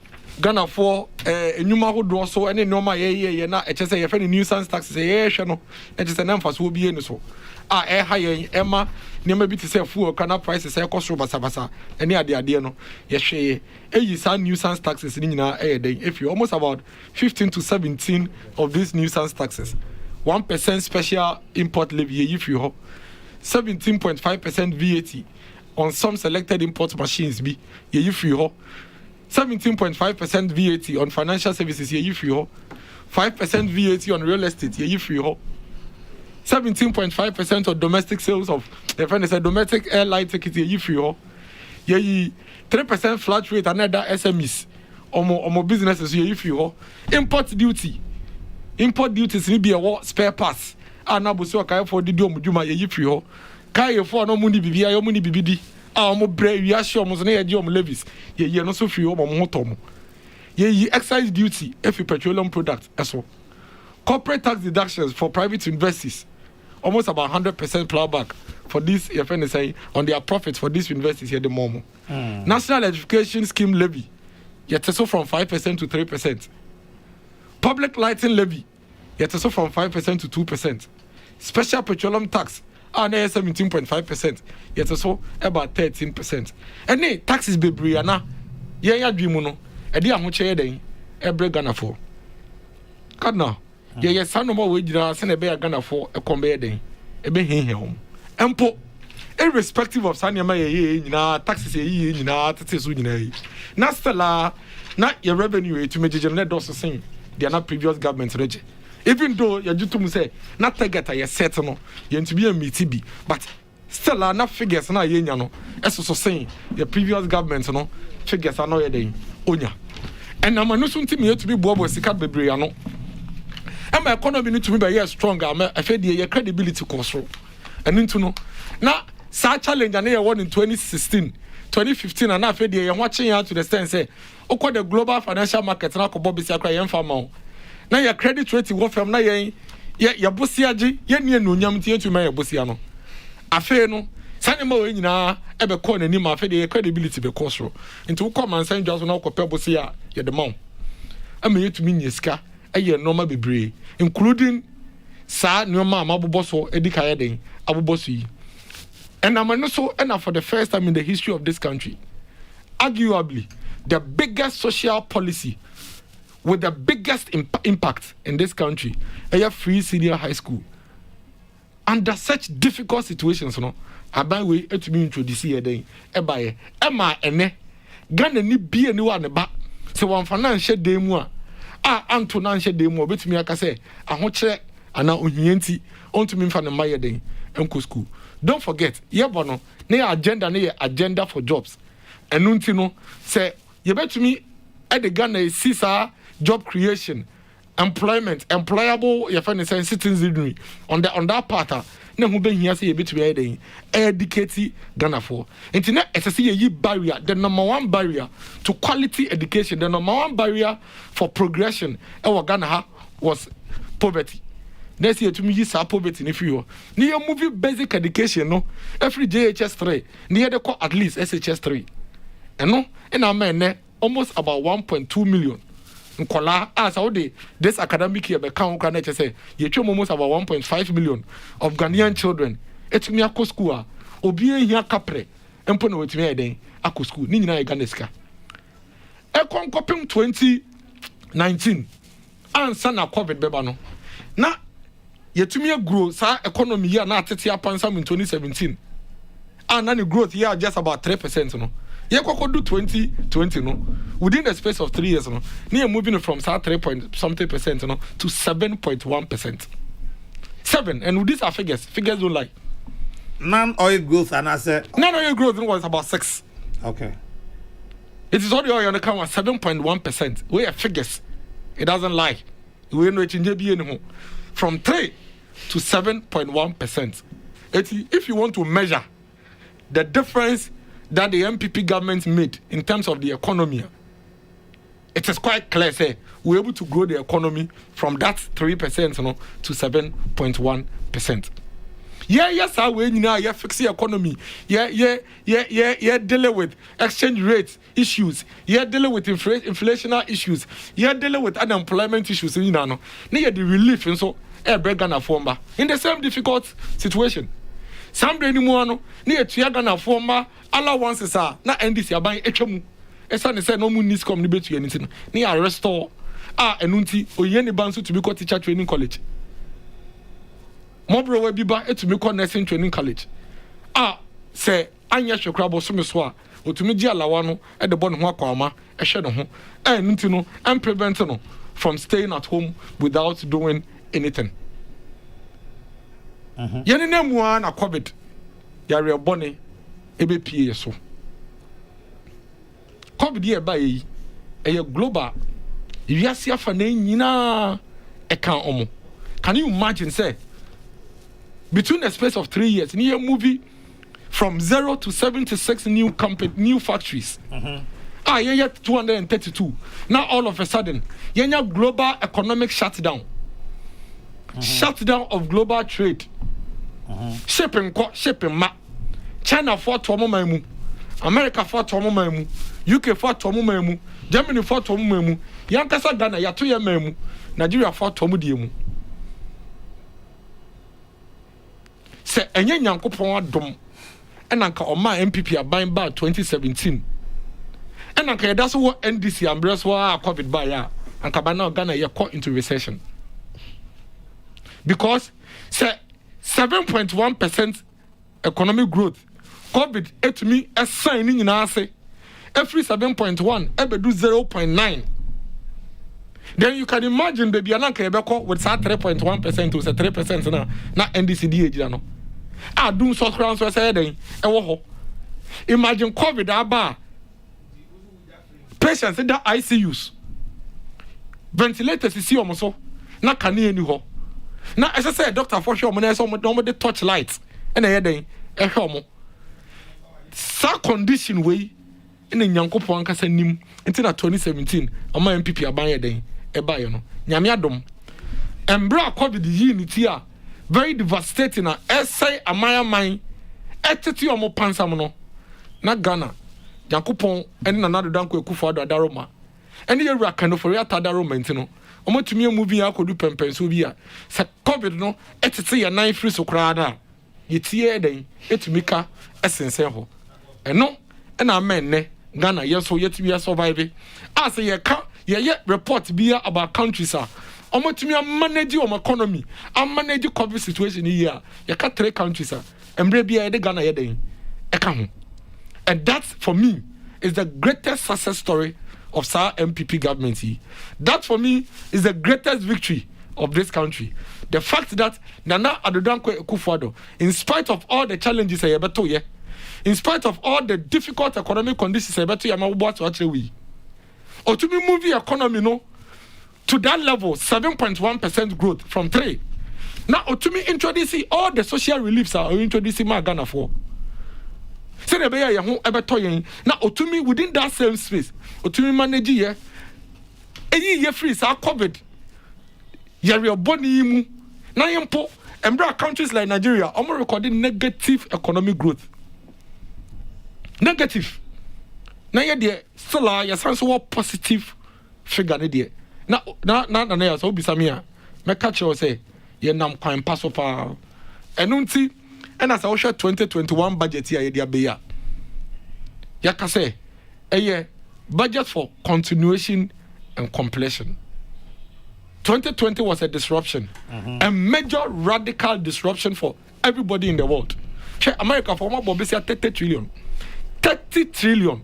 Ghana for enuma hodo so ene normal ye na eche say ye fe nuisance taxes ye hwe no eche say na mfaso obi eni so high ema nema bi te say fuel kana prices say cost basa ene ade no ye hwe ye sa nuisance taxes ni nyina den if you almost about 15 to 17 of these nuisance taxes 1% special import levy ye if you 17.5% VAT on some selected import machines be ye free ho 17.5% VAT on financial services ye free ho 5% VAT on real estate ye free ho 17.5% on domestic sales of the friend is a domestic airline ticket ye free ho ye 3% flat rate and other SMEs or businesses ye free ho import duties ni be a spare parts anabuso kai for the doma ye free ho kai for no money bibia yo money bibidi mo bre wiase mo so na ye di levies ye no so free mo hotom ye excise duty if petroleum product eso corporate tax deductions for private investors almost about 100% plowback for this your friend is saying on their profits for these universities here the momo national education scheme levy yet so from 5% to 3%. Public lighting levy yet so from 5% to 2%. Special petroleum tax 17.5%, yet so about 13%. And taxes be briana, ya dream no, a dear much then, a break Ghana for. God now, ye son no more wage send a bear Ghana for a conveyor day, a be home. Ample, irrespective of Sanya May, taxes a year in our Tissuni. Nastala, not your revenue to major net also sing, they are not previous government's reg. Even though you do say not to get a settle, you to be a meaty, but still are not figures na ye no. As so saying, the previous government no figures are not yet onya. And I'm no soon to me to be bobo sika bebre ano. And my economy need to be very stronger. I feel the credibility control. And into no. Now, such challenge and year one in 2016, 2015, and I feel the watching out to the stand say, okay, the global financial market na ko bobi sia kra yen fama. Na your credit rating go from na yen ya bosiaji yen nie no nyam tie tu ma ya bosia no afa no sanema we nyina e be call nani ma afa de credibility be cost ro nti wo come and send just na ko pe bosia ye de mount ama yetumi nyeska eye normal bebre including sa normal amaboboso edika ye den aboboso yi and am no so and for the first time in the history of this country arguably the biggest social policy with the biggest impact in this country, a free senior high school. Under such difficult situations, I by way to be introduced here, then, by Emma and Ghana ni be anyone about. So one financial day more. Antonancial day more, but me, I can say, I want check and now Unienti on to me from the Maya day, Uncle School. Don't forget, Yabono, near agenda for jobs. And Nuntino say, you bet to me at the Ghana is CISA. Job creation, employment, employable, your friend is saying citizenry on that part. Na who been here say a bit to educate Ghana for. Internet as a barrier, the number one barrier to quality education, the number one barrier for progression. Our Ghana was poverty. Next year to me is poverty if you near movie basic education, no every JHS 3, near the at least SHS 3. And no, and I mean almost about 1.2 million. Nkola as how they this academic year be count can say you almost about 1.5 million of Ghanaian children. Etumi akọ school a obi ehia kapre empo na wetumi eden akọ school ni nyina Ghana sika. Ekonkopem 2019 ansa na COVID beba no. Na yetumi grow sa economy year na atete apansam in 2017. And then the growth here just about 3% no. You could do 2020 no. Within the space of 3 years no. Near moving from 3.something% no to 7.1%. 7, and these are figures. Figures don't lie. Non-oil growth, and I said non-oil growth was about 6. Okay. It is already on the count 7.1%. We are figures. It doesn't lie. We know it in JB from 3 to 7.1%. If you want to measure the difference that the MPP government made in terms of the economy, it is quite clear. Say we're able to grow the economy from that 3% to 7.1%. Yes, I will now fix the economy. Dealing with exchange rate issues. Dealing with inflationary issues. Dealing with unemployment issues. Need the relief and so Ghana former in the same difficult situation. Some day anymore no near Ghana former allowances are na NDC aban etwam. Esa say no mu needs come debate anything. Near restore enunti oyeni banso to be called teacher training college. Mobro we biba etumi call nursing training college. Say anya hwekra bo so me so a otumi gi alawa no e de bo no ho akwama e hwe no ho. Enunti no and prevent no from staying at home without doing anything. Yene na mua na COVID yare bone ebe pie so. COVID ye ba yi eye global wiase afa na nyina e kan omo. Can you imagine say between the space of 3 years near movie from 0 to 76 new factories. Yeah 232. Now all of a sudden yenya global economic shutdown. Shutdown of global trade. Shipping ma. China for tomu, America for tomu, UK for tomu, Germany for tomu, Yankasa Ghana ya 2 year Nigeria for tomu diemu. Se enye nyankopon adom enanka oma MPP aban ba 2017 enanka yeda so wo NDC ambres wa COVID ba ya anka ba na Ghana ye caught into recession because say 7.1% economic growth COVID etumi assign ni nyina ase every 7.1 ebedu 0.9. Then you can imagine baby ananka ye be call with 3.1% to 3% na NDC ejira no do so crown so say den e wo ho. Imagine COVID aba patients in the ICUs ventilators see omo so na kane ni ho na as I say doctor for sure mo na so mo dey touch lights e na ye den e hwe omo sa condition we ina nyankopon kasa nim until 2017 ama MPP aban ye den e ba ye no nyame adom embra COVID yi ni ti a very devastating na essay amaya man eteti omo pansam no na Ghana Yakupon eni na nado danko ekufa do adaroma eni yewura kanofori atadaroma ntino omo tumi movie akodu pempenso bi a se COVID no eteti ya nine free so kra da yetie den etumi ka esense ho eno ena amenne Ghana yeso yetumi survive as ye ka ye report bi about countries a omo tumi manage omo economy manage COVID situation here ye ka 3 countries a embre bia ye de Ghana ye den e ka ho. And that for me is the greatest success story of Sir MPP government. That for me is the greatest victory of this country. The fact that Nana Adodankwe Akufo-Addo, in spite of all the challenges in spite of all the difficult economic conditions or to be moving economy no to that level 7.1% growth from 3. Now to me introducing all the social reliefs are introducing my Ghana for. Say the bear ya ho ebetoyen na otumi within that same space otumi manage ye eyi free sa COVID yare boni mu na yempo embra countries like Nigeria almost recording negative economic growth. Negative na ye de still a ye sense what positive figure ne de na ya so bisa me a me catch you say ye nam kwan paso pa enu nti and as I was 2021 budget here ye de abeya ya ka say budget for continuation and completion. 2020 was a disruption, a major radical disruption for everybody in the world. America for my Bobby said $30 trillion.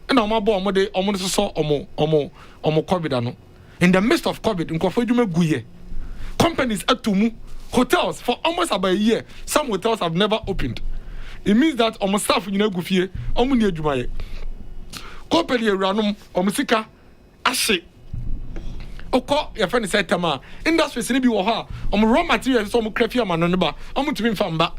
And I'm about almost saw COVID. In the midst of COVID, companies had to move hotels for almost about a year. Some hotels have never opened. It means that almost staff you know go fear near Jumaye. Company ranum omusika ashe. Oko your friend said tama industries ni bi wo ha raw materials so crafty am no ba to be famba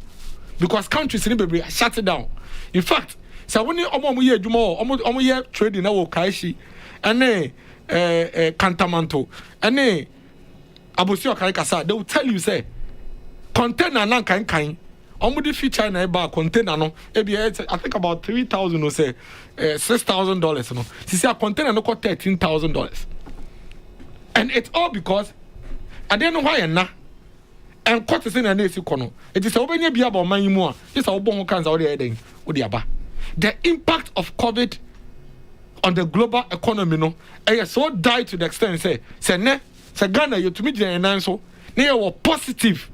because countries ni be shut down. In fact, so when you ye adwuma omo ye trading na wo kaishi ene kantamanto ene abosi okai kasa they will tell you say container nan kan the feature na ba container no I think about $3,000 or say $6,000 no see a container no cost $13,000 and it's all because I don't know why na and cost is in an AC kono it is obenya bia ba man mu a this obon kan za wo dey den wo dey aba the impact of COVID on the global economy no so die to the extent say Ghana you to me gen so na you positive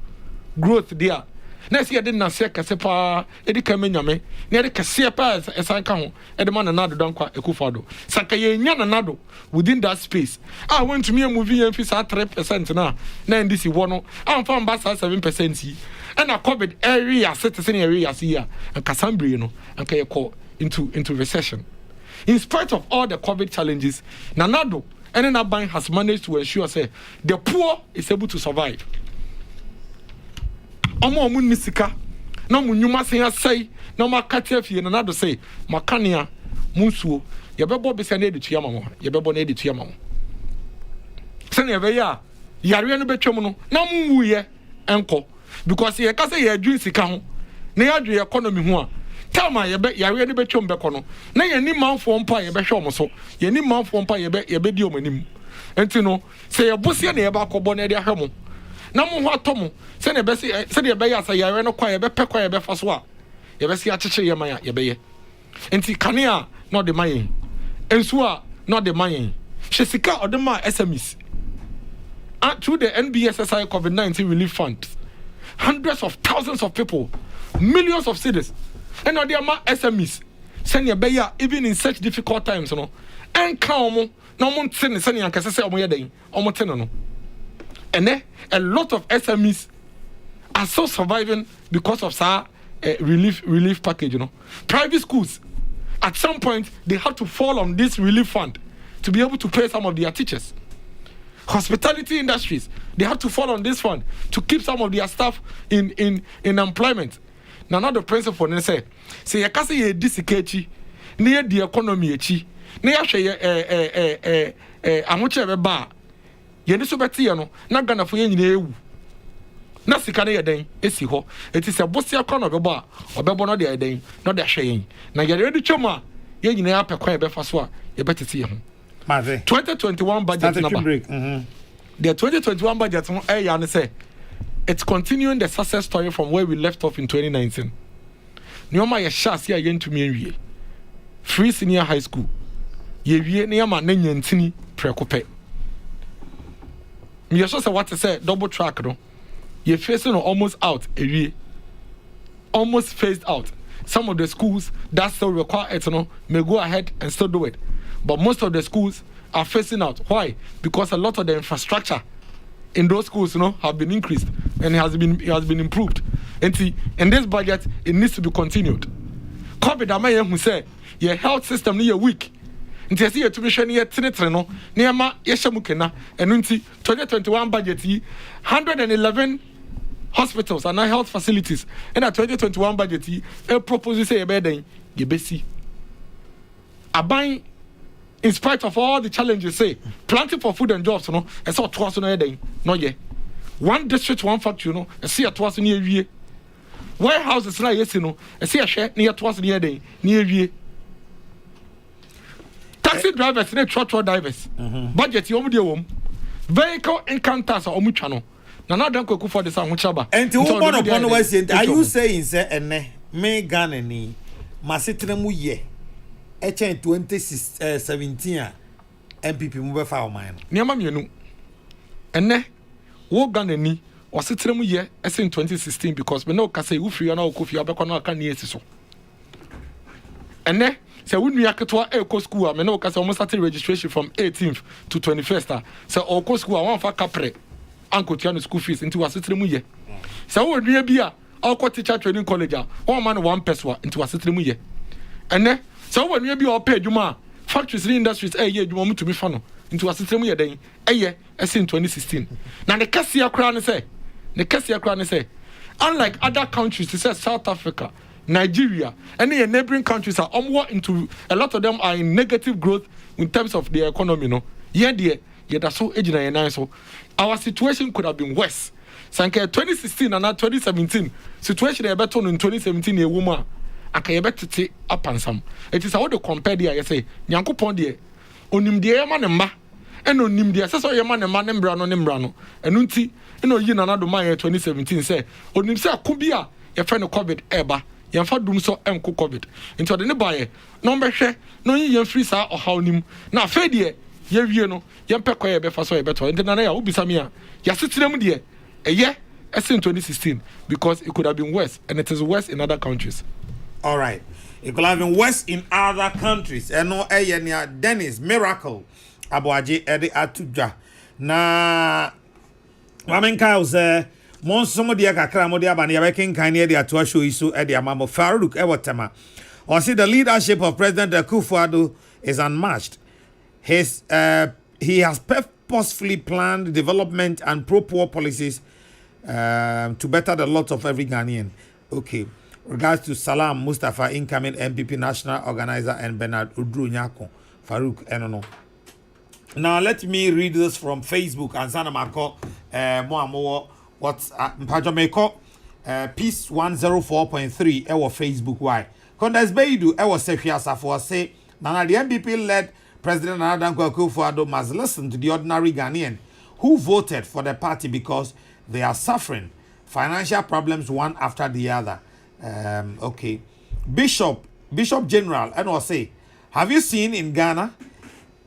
growth there. Na see didn't say Kesseh pa edi ka menyame na edi Kesseh pa esan ka ho edi man na nado don kwa ekufado sanka ye nya na nado within that space I went to me a movie and fi 3% na ndc wo no am fa mba 7% yi and a COVID area citizen area here and Kasambre no and ka call into recession in spite of all the COVID challenges na nado and then bank has managed to ensure say the poor is able to survive. Omo nisika na munyuma sen asai na makate fie na do say makania munsuo ye bebo be se na editua mamo ye bebo na editua mamo se na be ya yare no betwem no na munwuye enko because ye ka say ye adwin sika ho na ye adwe economy ho a tama ye be yare no betwem be kono na ye ni manfo mpa ye be hwe omo so ye ni manfo mpa ye be di omanim enti no se ye bosie na ye ba kobo na de ahwe na mo ho atomo se na be se de be ya sa yare no kwa ye be pe kwa ye be fa so a ye be se a cheche ye man ya ye be ye enti kanea not the mayen ensu a not the mayen hwesika odema SMEs through the NBSSI COVID-19 relief fund hundreds of thousands of people millions of citizens and now they are SMEs send ye be ya even in such difficult times no enka omo na omo ntene send yan kase se omo ye den omo tene no. And a lot of SMEs are still surviving because of relief package, you know. Private schools, at some point, they have to fall on this relief fund to be able to pay some of their teachers. Hospitality industries, they have to fall on this fund to keep some of their staff in employment. Now, not the principle, they say you can't say you disikechi, near the economy, near bar. Yeni so beti ya no na Ghana fo yenyina ewu na sika ne yeden esi ho eti se bosia kwa no bebo a obebo no de yeden no de hwe yen na yere de twom a yenyina ya pekwa ebe fa so a ye betete ye ho 2021 budget number the 2021 budget no ya ne say it's continuing the success story from where we left off in 2019 nyoma ye shase ya yentumi anwie free senior high school ye wie ne yama na nyantini prekope. Me just say what to say double track no. You're facing almost out a year. Almost phased out. Some of the schools that still require it may go ahead and still do it. But most of the schools are phasing out. Why? Because a lot of the infrastructure in those schools have been increased and it has been improved. And see, in this budget it needs to be continued. COVID amaye who say your health system is weak. Nti esi yetumi hwe ne yetenetere no ne yema yehemukena enu nti 2021 budget yi 111 hospitals and health facilities in a 2021 budget yi propose say yebeden yebesi aban in spite of all the challenges say planting for food and jobs no ese otoaso no yeden no ye one district one factory no ese otoaso ne ewie warehouses na yesi no ese yehwe ne otoaso ne yeden ne ewie taxi drivers ne truck drivers budget you omu wom vehicle income tax omu twa no na na dan kwaku for the san ho chaba enti wo bono pono wasi are you saying say ene me Ghana ni masetre mu ye echen 2017 MPP mu be fa o man no niam mienu ene wo Ghana ni wasetre mu ye in 2016 because me no ka say wo free na wo kofi abekọ na aka ni esiso ene say we nua ketwa e school a me no ka say almost start registration from 18th to 21st say o ko school a wan fa kapre anko tia no school fees into wasetre mu ye say wo nua bi a o teacher training college a one man one person into wasetre mu ye ene say wo nua bi a o pay adwuma factories and industries ye adwuma mu to me fa no into wasetre mu ye den in 2016 na ne Kesseh akra ne say unlike other countries such as South Africa, Nigeria, and the neighboring countries are into a lot of them are in negative growth in terms of their economy. No, that's so so our situation could have been worse. Sanke 2016 and 2017 situation a better in 2017 a woman aka better take up and some. It is how to compare there. You say Nyankopon there onim there ma ne mma eno nim there so ye ma ne mma ne mbra no enu nti eno yi na do man 2017 say onim say akobia ye fe no covid eba ye fa dum so enko covid nti ode ne bae no mbehwe no yi ye free sa ohawnim na afa de ye wie no ye mpekọ ye be fa so ye beto nti na ya obisa me a ya setenam de eye in 2016 because it could have been worse and it is worse in other countries. All right, it could have been worse in other countries. Eno eye Dennis Miracle Abuaji Ede Atuja na wamenka uze monsomo dia kakra mo dia bana yabekin kan ne dia to show isu e dia mamo Farouk e wotema or see the leadership of President Akufo-Addo is unmatched. He has purposefully planned development and pro-poor policies to better the lot of every Ghanaian. Okay. Regards to Salam Mustafa, incoming MPP national organizer, and Bernard Udru Nyako Farouk Enono. Now let me read this from Facebook and Sanamako more what's Mpajameko Peace 104.3 ewo Facebook why. Kondas Beidu ewo Sefia Safo say Nana the MPP led President Nana Dankwa Akufo-Addo must listen to the ordinary Ghanaian who voted for the party because they are suffering financial problems one after the other. Okay. Bishop General, and will say, have you seen in Ghana,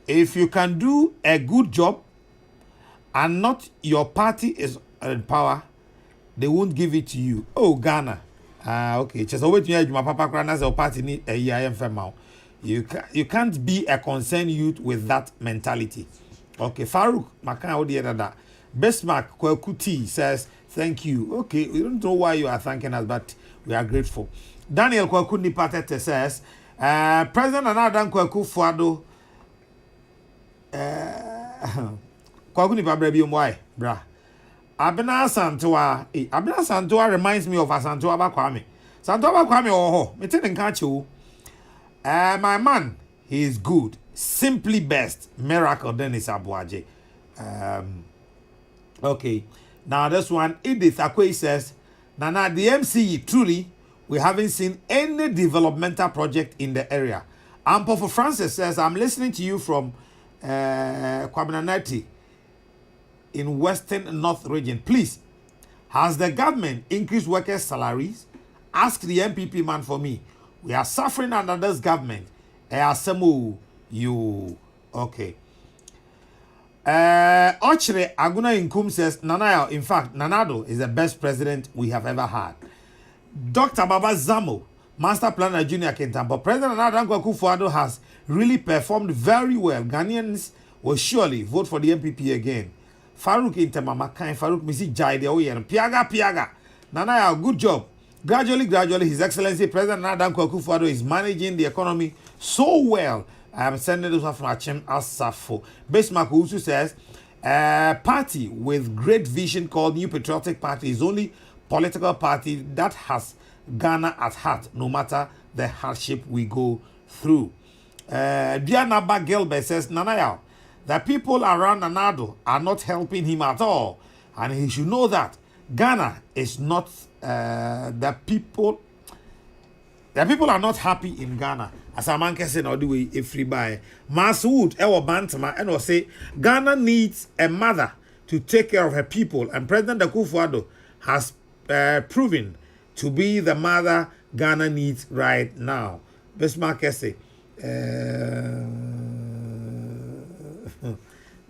if you can do a good job and not your party is in power, they won't give it to you. Oh, Ghana. Okay. Just wait to my papa Kranas or party need a year female. You can't be a concerned youth with that mentality. Okay, Farouk Makan Bestmark Kwekuti says, thank you. Okay, we don't know why you are thanking us, but we are grateful. Daniel Kwakuni Patete says, President Nana Dankwa Akufo-Addo Kwakuni Pabrebi Mwai, bra. Abena Santoa reminds me of Santoa Bakwame. Santoa Bakwame oh me tin catch you. My man, he is good. Simply best. Miracle Dennis Abuaje. Okay. Now this one, Edith Akwe says, Nana, the MCE, truly, we haven't seen any developmental project in the area. Ampofo Francis says, I'm listening to you from Kwabinanati in Western North region. Please, has the government increased workers' salaries? Ask the MPP man for me. We are suffering under this government. You okay. Ochre Aguna Inkum says, Nana, in fact, Nanado is the best president we have ever had. Dr. Baba Zamo, Master Planner Junior Kentan, but President Nana Dankwa Akufo-Addo has really performed very well. Ghanaians will surely vote for the MPP again. Farouk Intemama Kain, Farouk Misi Jai, the Oyen, Piaga. Nana, good job. Gradually, His Excellency President Nana Dankwa Akufo-Addo is managing the economy so well. I am sending this one from Achem Asafo. Bismarck Usu says, party with great vision called New Patriotic Party is only political party that has Ghana at heart, no matter the hardship we go through. Dianaba Gilbert says, Nanayao, the people around Nanado are not helping him at all. And he should know that Ghana is not the people. The people are not happy in Ghana. As a man can say, no, do we a free buy. Maswood, our Bantama, and will say Ghana needs a mother to take care of her people, and President Akufo-Addo has proven to be the mother Ghana needs right now. Bismarck Kesseh,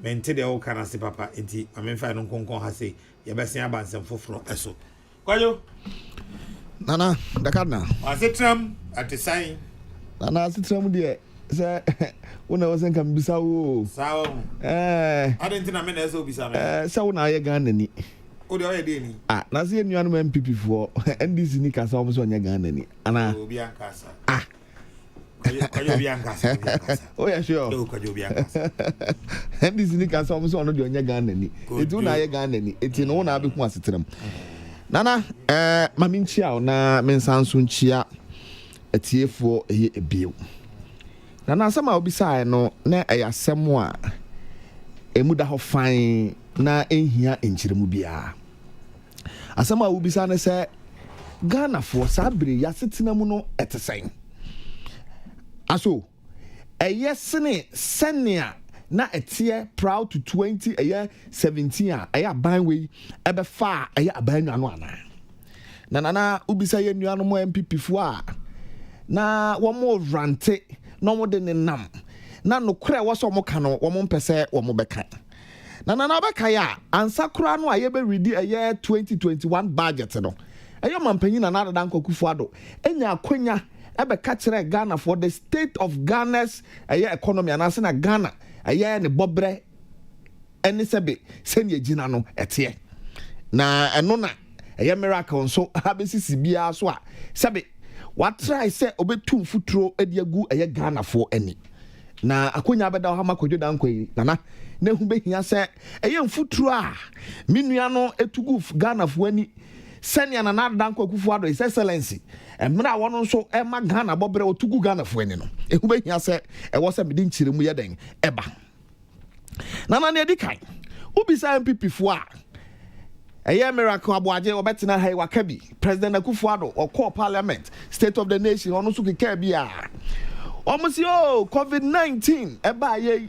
maintain the old canasi papa. Inti, I mean, find on Concon has say, your best near bands and for eso. Kwayo. Nana, the cardinal. I said, Tram at the sign. Nana, I said, Tram, dear. Sir, when I wasn't come Bissau. So, I didn't think I meant as Obisa. So now you're gone. Oh, the other day. Ah, now see you man people for and this is Nika almost on your gun. Anna, Biancasa. Ah, oh, yeah, sure. And this is Nika almost on your gun. It's on your gun. It's in one Abbey Quasitum. Nana, Maminchia, na Mensansun Chia, a tear for a bill. Nana, somehow beside no, na a samoa, a muda ho fine, na in here in Chirmubia. As somehow will be sana say, Ghana for Sabri, Yasitinamuno at the same. Aso, a yes, senia. Na a tear proud to 20 a year 17 a year byway ebe far a year abanu anwana na ubisa ye nuano mo MPP fo na wo mo rante no mo de ne nam na no kra wo so mo ka no wo mo mpese wo mo beka na beka ya ansa kra no a ye be ready a year 2021 budget no ayo mampanyi na dan Akufo-Addo enya akonya ebe ka kire Ghana for the state of Ghana's a year economy and as na Ghana aye ne bobre ene sebe senya gina no etie na eno na aye miracle so abesisi bia so a sebe what try say obetum futuro ediagu aye Ghana for ani na akonya beda ho makodwo danko yi na hu behia say aye mfuturo a menua no etugu Ghana for ani senya na danko Akufo-Addo his excellency emra wono so ema Ghana bobre otugu Ghana for ani no ehu behia say e wo say medin chiremu ye den eba nana ne edikai ubisa MPP fo a miracle aboaje obetina hai wakabi President Akufo-Addo or call parliament state of the nation ono so keka bia omusi COVID-19 eba ye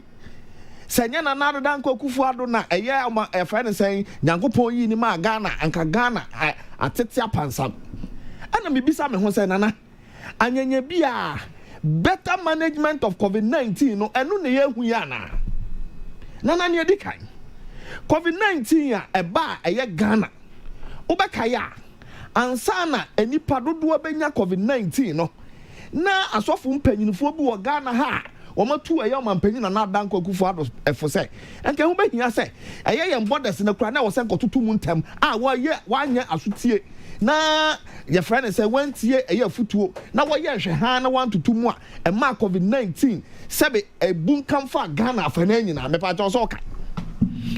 senya na danko Akufo-Addo na e friend saying nyankopon yi ni ma Ghana anka Ghana atete apansa ana mebisa me ho say nana anyanya bia better management of COVID-19 no eno ne yehu ya na nana ne edikan COVID-19 a eba eye Ghana ubeka ya ansana enipa dodo benya COVID-19 no na asofo mpanyinfo bi wo Ghana ha womatu eye omampanyin na danko Akufo-Addo efo se enke hu behia se eye ye borders na kura na wo se nkototo mu ntam a wanya asutie na your friend say wentie eye afutuo na wo ye hwe ha na wantutu mu a ema COVID-19 sebe ebunkam fa Ghana afana nyina mepa cho so ka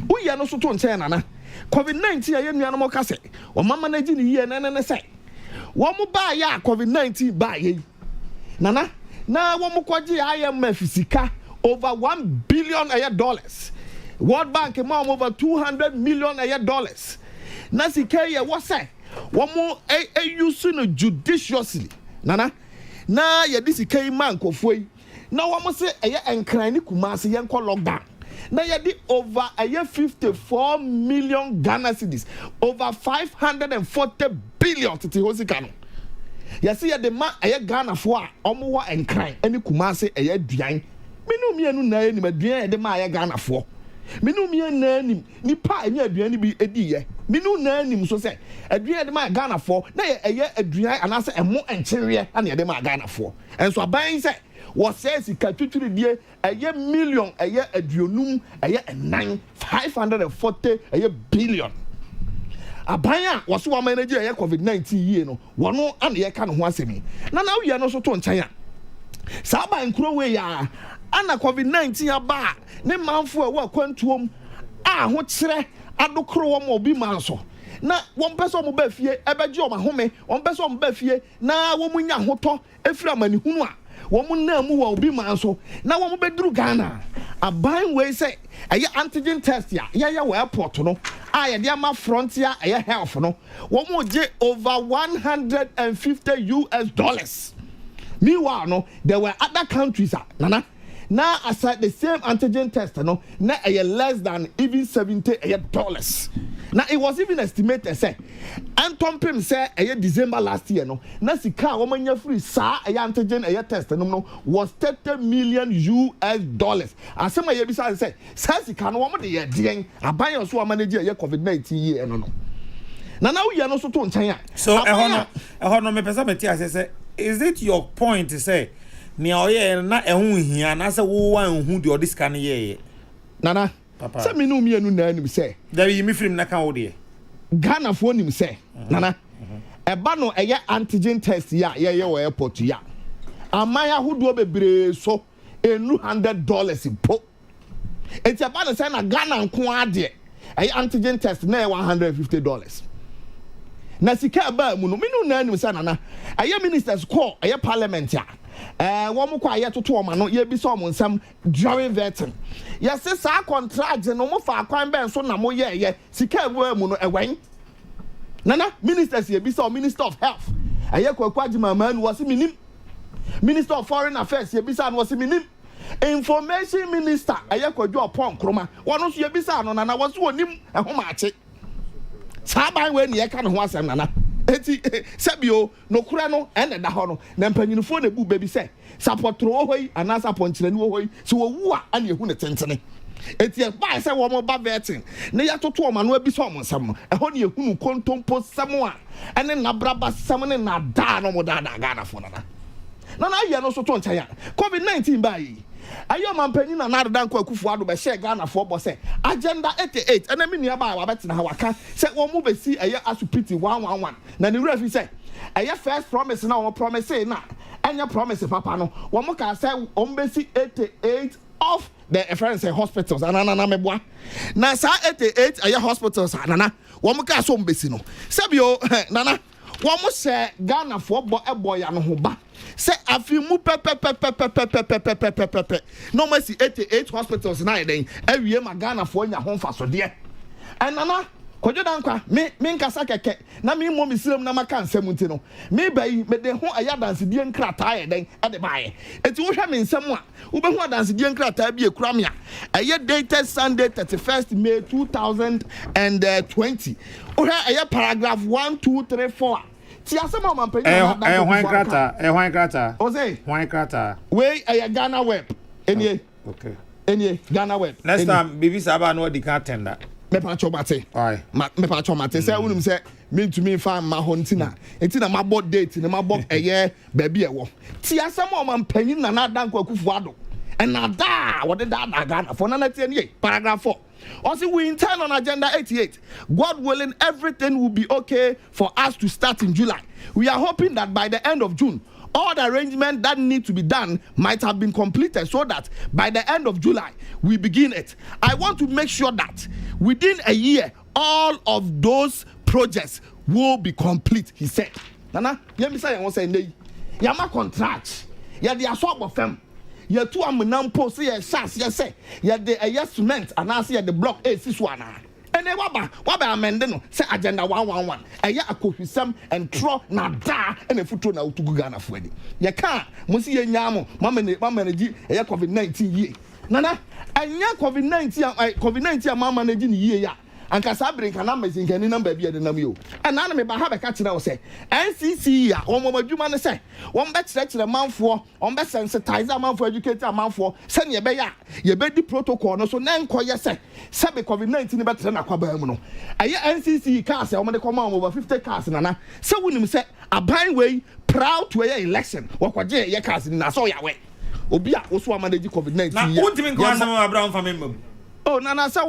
uye no so to nche na COVID-19 aye nua no mo ka se o mama na gi ni ye ne se wo mo ba ya COVID-19 ba ye nana na wo mo kwaji IMF sika over $1 billion dollars. World Bank mo over $200 million dollars. Na sika ye wo say wo mo use no judiciously nana na ye di sika man kofo yi na wo mo say eye enkran ni Kumasi yen ko lockdown na ye di over 54 million Ghana cedis over 540 billion titi hosika no ya see the man eye Ghana fo a omo wa enkran eni Kumasi eye aduan menu mienu na eni aduan e de ma eye Ghana fo menu mienu na eni nipa enya aduan bi edi ye menu na eni so say aduan de ma Ghana fo na eye aduan anase emo enkyere ana de ma Ghana fo enso aban say wo say sika twitwiri die eye million eye aduonum eye 540 eye billion abanya waso wa manage eye COVID-19 yie no wono ana ye ka no ho asemi na wo no so to nkyanya sa ba nkuro we ya ana COVID-19 aba ne manfo a wa kwantuom a ho kire adokoro wo mo obi manso na won pese mo ba fie ebeje o mahome won pese mo ba fie na wo munya hoto efira manihunu a wo mu na mu wa obi manso na wo mo beduru Ghana aban we say aye antigen test ya wo airport no a ye de ama frontier aye health no wo mo je over $150 Meanwhile, no, there were other countries, Nana. Now, aside the same antigen test, no, now less than even $70. Now, it was even estimated, say, Anton Pim said, December last year, no, Nasika, woman, your free, sa, antigen, test, no, was $30 million. As some of you besides say, Sassika, no woman, the year, I buy your swam manager, your COVID-19 year, no. Now, we are not so told China. So, I want to make a say, is it your point to say? Ni oye na ehun hia na se wo wan hu de odis kan ye nana papa se me no mi anu na anim se there yi mi film na kan wo de Ghana fo nim se nana eba no eye antigen test ya ye wo airport ya amaya hodo bebre so $100 po enti eba no se na Ghana nko ade eye antigen test na $150 na sika ba mu no me no na anim se nana eye ministers call eye parliament ya one more quiet to two man, ye be some during vetting. Yes, this our contract, no more for a crime ban, so no more, yeah, Sika Wormuno away. Nana, ministers here be some minister of health. A yako Quajima man was a minim. Minister of Foreign Affairs, ye be some was a minim. Information minister, a yako draw upon Chroma. One of ye be some, and I was one him a home at it. Sabai when ye can was a nana. Eti sebio no kura no ene da ho no na mpanyinfo na bu baby say sapotro hoi anasa ponchire ni hoi so wo a ane ehu ne tentene eti e ba say wo mo ba vetting na ya toto o ma no abi so mo nsam e ho ne ehu nu kontompo sam a ene na braba sam ne na da no mo da Ghana fo na ye no so to ncha ya COVID-19 ba yi ayo mampanyin na nada nko akufu ado be share Ghana for bo say agenda 88 ena me nua ba wa betina ha waka say wo mu be si eye asupiti 111 na ni refi say eye first promise na wo promise na enya promise papa no wo mu ka say wo be si 88 of the reference hospitals anana meboa na sa 88 eye hospitals anana wo mu ka so be si no sebio nana wo mu say Ghana for bo eboya no ho ba say afimu pepe no mercy 88 hospitals na den awie ma Ghana for nya ho mfa so de enana kojo dankwa me nkasa keke na me mo misirem na maka nsem nti no me bayi me de ho ayadanse die nkrata ye den ade baaye enti wo hwa me nsem a wo be ho adanse die nkrata bi ekura me a eye dated Sunday 31st May 2020 wo hwa eye paragraph 1 2 3 4 ti asema mampanyi na hwan krata o say hwan krata we Ghana web enie okay enie Ghana web next time bibi saba no di ka tender me pa chomate ai me pa chomate say unum say me to me fan ma ho ntina ma board date na ma board eye ba bi ewo ti asema mampanyi na na danko akufu ado and na da what did that Ghana for na tie nie paragraph 4. Also, we intend on agenda 88. God willing, everything will be okay for us to start in July. We are hoping that by the end of June, all the arrangements that need to be done might have been completed so that by the end of July, we begin it. I want to make sure that within a year, all of those projects will be complete, he said. Nana, you say I want to say, Yama contract. Yeah, they are sort of them. You two am post say chance you say you the cement and I see the block A61 and then what amend no say agenda 111 aya akohusam and tro na da and a futo na utugu Ghana for di you can musi ye nyamo mama na ji aya COVID-19 ye nana anya COVID-19 mama na ji ni ye ya anka sabrin kana mesin kan ni number bi de nam yo ana na me ba ha be ka kire wo say NCC ya wo mo madwuma ne say wo be kire manfo wo be sensitize manfo educate manfo se ne be ya ye be di protocol no so na enkoye say be COVID-19 ne betre na kwaba mu no aye NCC cars wo mo de come over 50 cars nana se wonim say aban we proud to a election wo kwaje ye cars na so ya we obi a wo so manage COVID-19 na ultimate ko asem Abraham famem. Oh, Nana say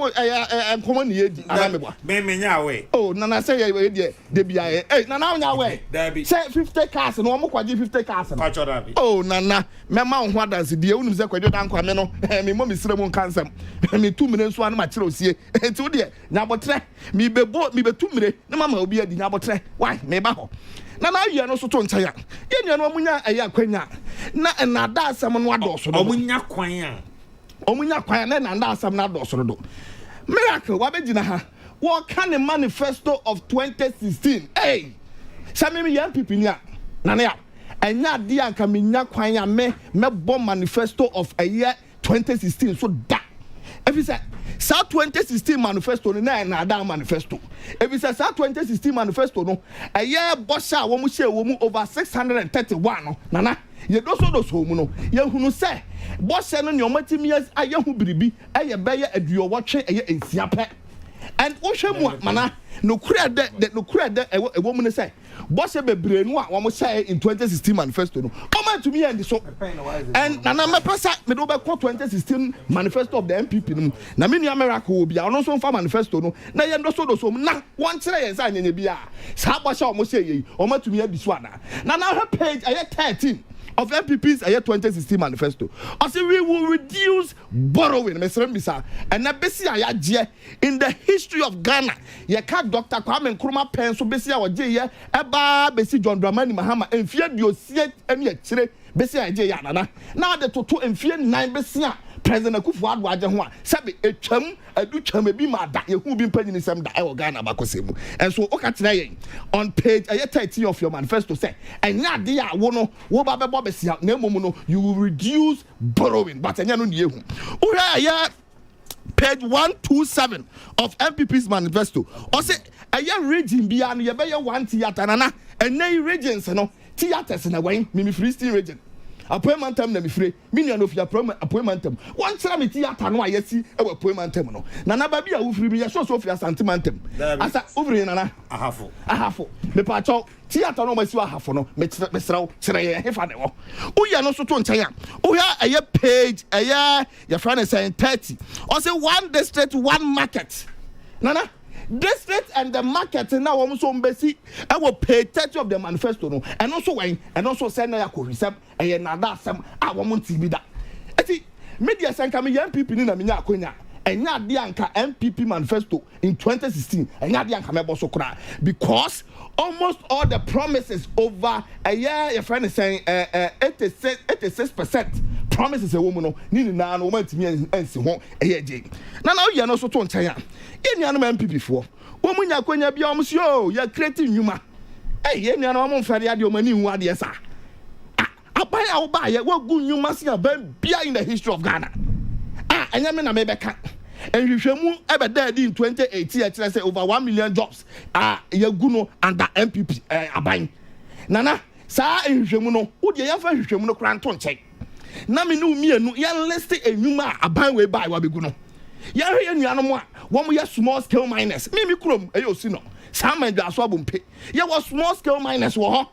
common ye di anamebwa. Me nya we. Oh, Nana say ye de bia ye. Eh, Nana nya we. Say 50 cars no mo kwaje 50 cars no. Pacho dabi. Oh, Nana, me ma ho adanse die unim say kwadwo dan kwa me no. Me mo misire mo kansam. Me 2 mire nso an ma kire osie. Enti wo de nya botre. Me be 2 mire na mama obi adi nya botre. Why? Me ba ho. Nana ye no so to ntaya. Ye nua no munya ayi akwanya. Na da asem no adoso no. Omunya kwan a omunya kwan na nanda asam na do soro do miracle wa begina ha what can the manifesto of 2016 hey sami me young people nia na na enya de anka menya kwan ya me bomb manifesto of a year 2016 so that if you say South 2016 manifesto na da manifesto if you say South 2016 manifesto no a year bosha wo mu share wo mu over 631 no nana ye do so mu no ye hunu say bosha no nyomatimi yes aye hu biribi eye beye aduo wotwe eye ensia pe and wohwe mu mana no kura de ewo mu ne say bosha bebre no a wo share in 2016 manifesto no come to me and so and nana me pesa me do be 2016 manifesto of the MPP no na me nua miracle obi a no so fa manifesto no na ye ndo so na won kire ye sa nyenye bia sa bosha wo share ye o ma to me adi so ana na page aye 13 of MPP's year 2016 manifesto. I say we will reduce borrowing. And na besi ayaje in the history of Ghana. Ye ka Dr. Kwame Nkrumah pen so besi awaje ye eba besi John Dramani Mahama enfie diosie ene ye kire besi ayaje ya nana. Na de toto enfie 9 besi a President Akufo-Addo aje ho a sabe etwam adutwam ebi ma da ye hu bi mpanyini sem da e wo Ghana bakosemu. And so okatena ye on page 13 of your manifesto say enya de a wo no wo ba bebo besia na emomu no you will reduce borrowing but enya no ne ehu. Uhia page 127 of MPP's manifesto. O say aya region bia no ye be ye one theater nana enai regions no theaters na wen mimi free state region appointment time na me free me nua no fi appointment time one try me theater no ayesi e appointment time no nana ba bia wo free me ye so fi asantiment time asa ovre nana ahafo me pa cho theater no ma si ahafo no me sraw kire ye hefa ne wo uye no so to nchen a uya eye page eye your friend is saying 30 or say one district one market nana district and the market now almost on basic I will pay 30 of the manifesto no and also when and also send na ko receive e na da asem a wo monti bi da eti media san ka me MPP ni na me nya akonya enya de anka MPP manifesto in 2016 enya de anka me bo so kura because almost all the promises over a year your friend is saying 86% promises a woman no ni na no mantimi ansi ho eyeje na you no so to nchen a enu no MPP fo wo munya kwanya bia om so ya create nyuma enu no mo mfare ade o mani hu ade sa abai a wo ba ye wo gu nyuma se ban bia in the history of Ghana enya me na me beka enhwehwemu ebeda in 2018 a say over 1 million jobs yagu no under MPP aban nana saa enhwehwemu no wo de yafa enhwehwemu no kra nto nchen na me no mienu ya list enwuma aban we bai wa begu no ya hwe enuanom a wo mo ya small scale miners me krom eyosi no saa man dwa so abompe ya was small scale miners wo ho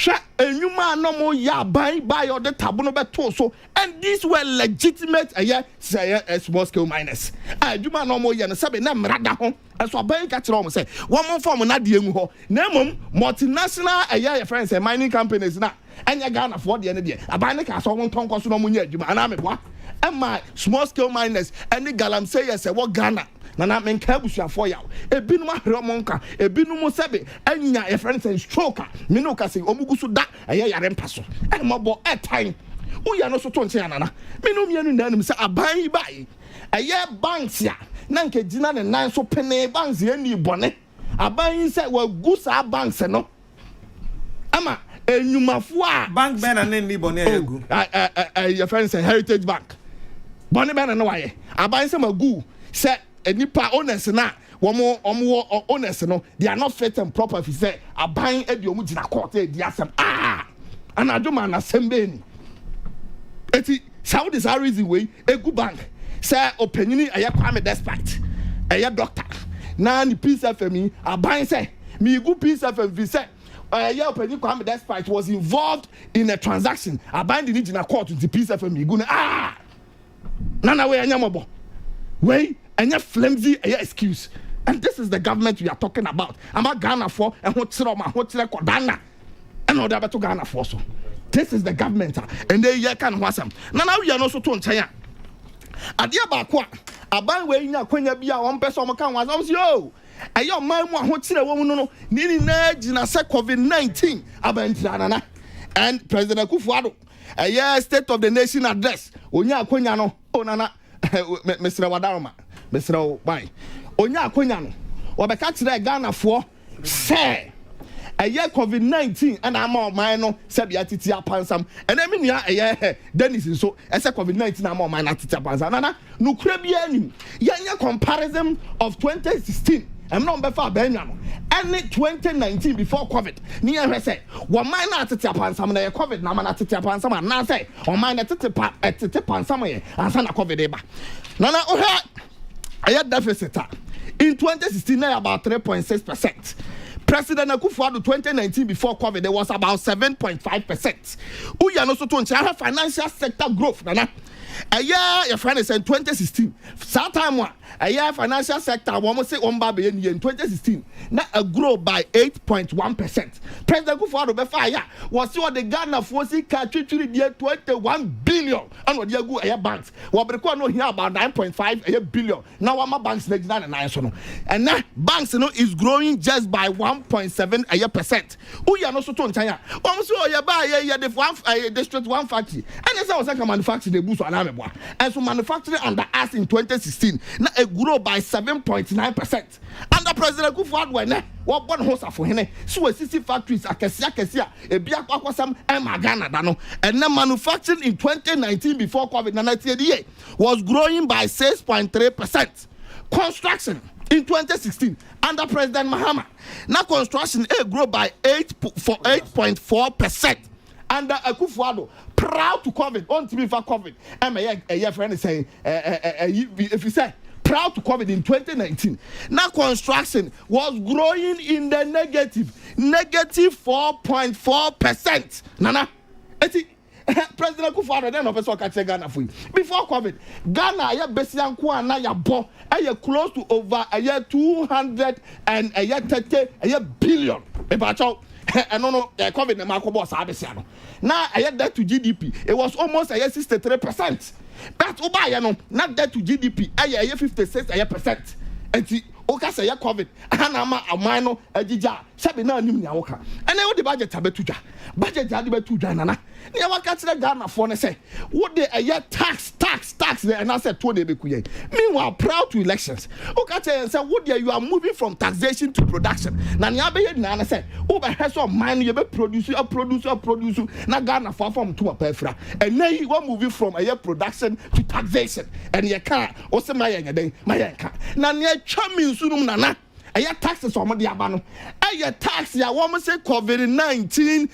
hwa enwuma no mo ya aban bai o de tabo no beto so and these were legitimate say small scale miners adwuma no mo ya no sabe na mrada ho so aban ka kire o mo say wo mo form na de enu ho na mom multinational your friends mining companies na anya Ghana for de ne de aban ne ka so won tonko so no mo nya adwuma ana meboa my small scale miners any galamsey yes wo Ghana na menka busuafo yawo ebinum ahre monka ebinum sebe anya your friends and stroke me no ka say omugusu da yare mpaso e mobo time uya no so to nche anana me no mienu nanum say aban bai banks ya na nke gina ne nan so pene banks ya ni bone aban say wa gusa banks no ama enyumafo a bank ben na ni bone egu your friends say Heritage Bank bone ben na waye aban say magu say nipa owners na womo owners no they are not fit and proper if say aban edi omu gina court e di asem anadoma na sembe ni eti Saudi reason way egu bank say opanyini eye Kwame Despite eye doctor na ni Peace FM aban say me gu Peace FM vi say eye opanyini Kwame Despite was involved in a transaction aban di gina court to Peace FM gu na nana we anyamobo we anya flimsy excuse and this is the government we are talking about Ghana for and what kodana and all that to Ghana for so this is the government and they can wasam now we are not so to nchen adia ba ko aban we nya kwanya bia won pese o kan wasam yo ayo man mu ahotire wo mu no ni na gina se COVID-19 abantirana and President Akufo-Addo State of the Nation address onya akwanya no onana Mr. Wadaroma Mr. Bai onya akonya no obeka kire Ghana for say ɛyɛ COVID-19 and ama ɔman no sɛ bia titi apansam and ɛmi nia ɛyɛ Dennis nso ɛsɛ COVID-19 ama ɔman na titi apansam nana nukura bi anim yɛnyɛ comparison of 2016 ɛmna on befa abɛnya no ɛne 2019 before COVID ni yɛhwɛ sɛ wɔman na titi apansam na yɛ COVID na ama na titi apansam na sɛ ɔman na titi pansam yɛ ansa na COVID eba nana ɔhɛ ɛyɛ deficit in 2016 na about 3.6%. President Akufo-Addo 2019 before COVID there was about 7.5%. Uya no so to ncha financial sector growth nana. Your friend is in 2016. Sometime financial sector almost say on baby in 2016. Now a grow by 8.1%. President Akufo-Addo be fire was what the Ghana force country 21 billion. And what you go air banks. What we no here about 9.5 billion. Now our banks next down and and now banks is growing just by 1.7%. Uya no so to ncha. Almost you buy the one district one factory. And as I was like a manufacturer they boost and so manufacturing under us in 2016 now it grew by 7.9%. Under President Akufo-Addo what one house for him so 60 factories Kesseh a bia kwasam Ghana dano and now manufacturing in 2019 before COVID-19 was growing by 6.3%. Construction in 2016 under President Mahama now construction grew by 8.4%. Under Akufo-Addo proud to COVID on TV for COVID a friend is saying if you say proud to COVID in 2019 now construction was growing in the negative 4.4%. Nana President Akufo-Addo then officer catch Ghana for before COVID Ghana ya besianko na ya bo close to over 230 billion ebacho and no COVID na makobo sa no now I had that to GDP it was almost 63%. But oba no not that to GDP 56%. And oka say COVID ana ma amano agija sabi na anim nya woka and then the budget abetuja budget ade betuja nana ne waka tire Ghana for ne say wo de tax there and I said to be kuye meanwhile proud to elections oka tire say wo de you are moving from taxation to production na ne abeye na say wo be heso man you be produce na Ghana for from to apafra and now you are moving from production to taxation and you can o say my den my can na ne twa me sunum nana taxes on the abano tax ya woman say COVID-19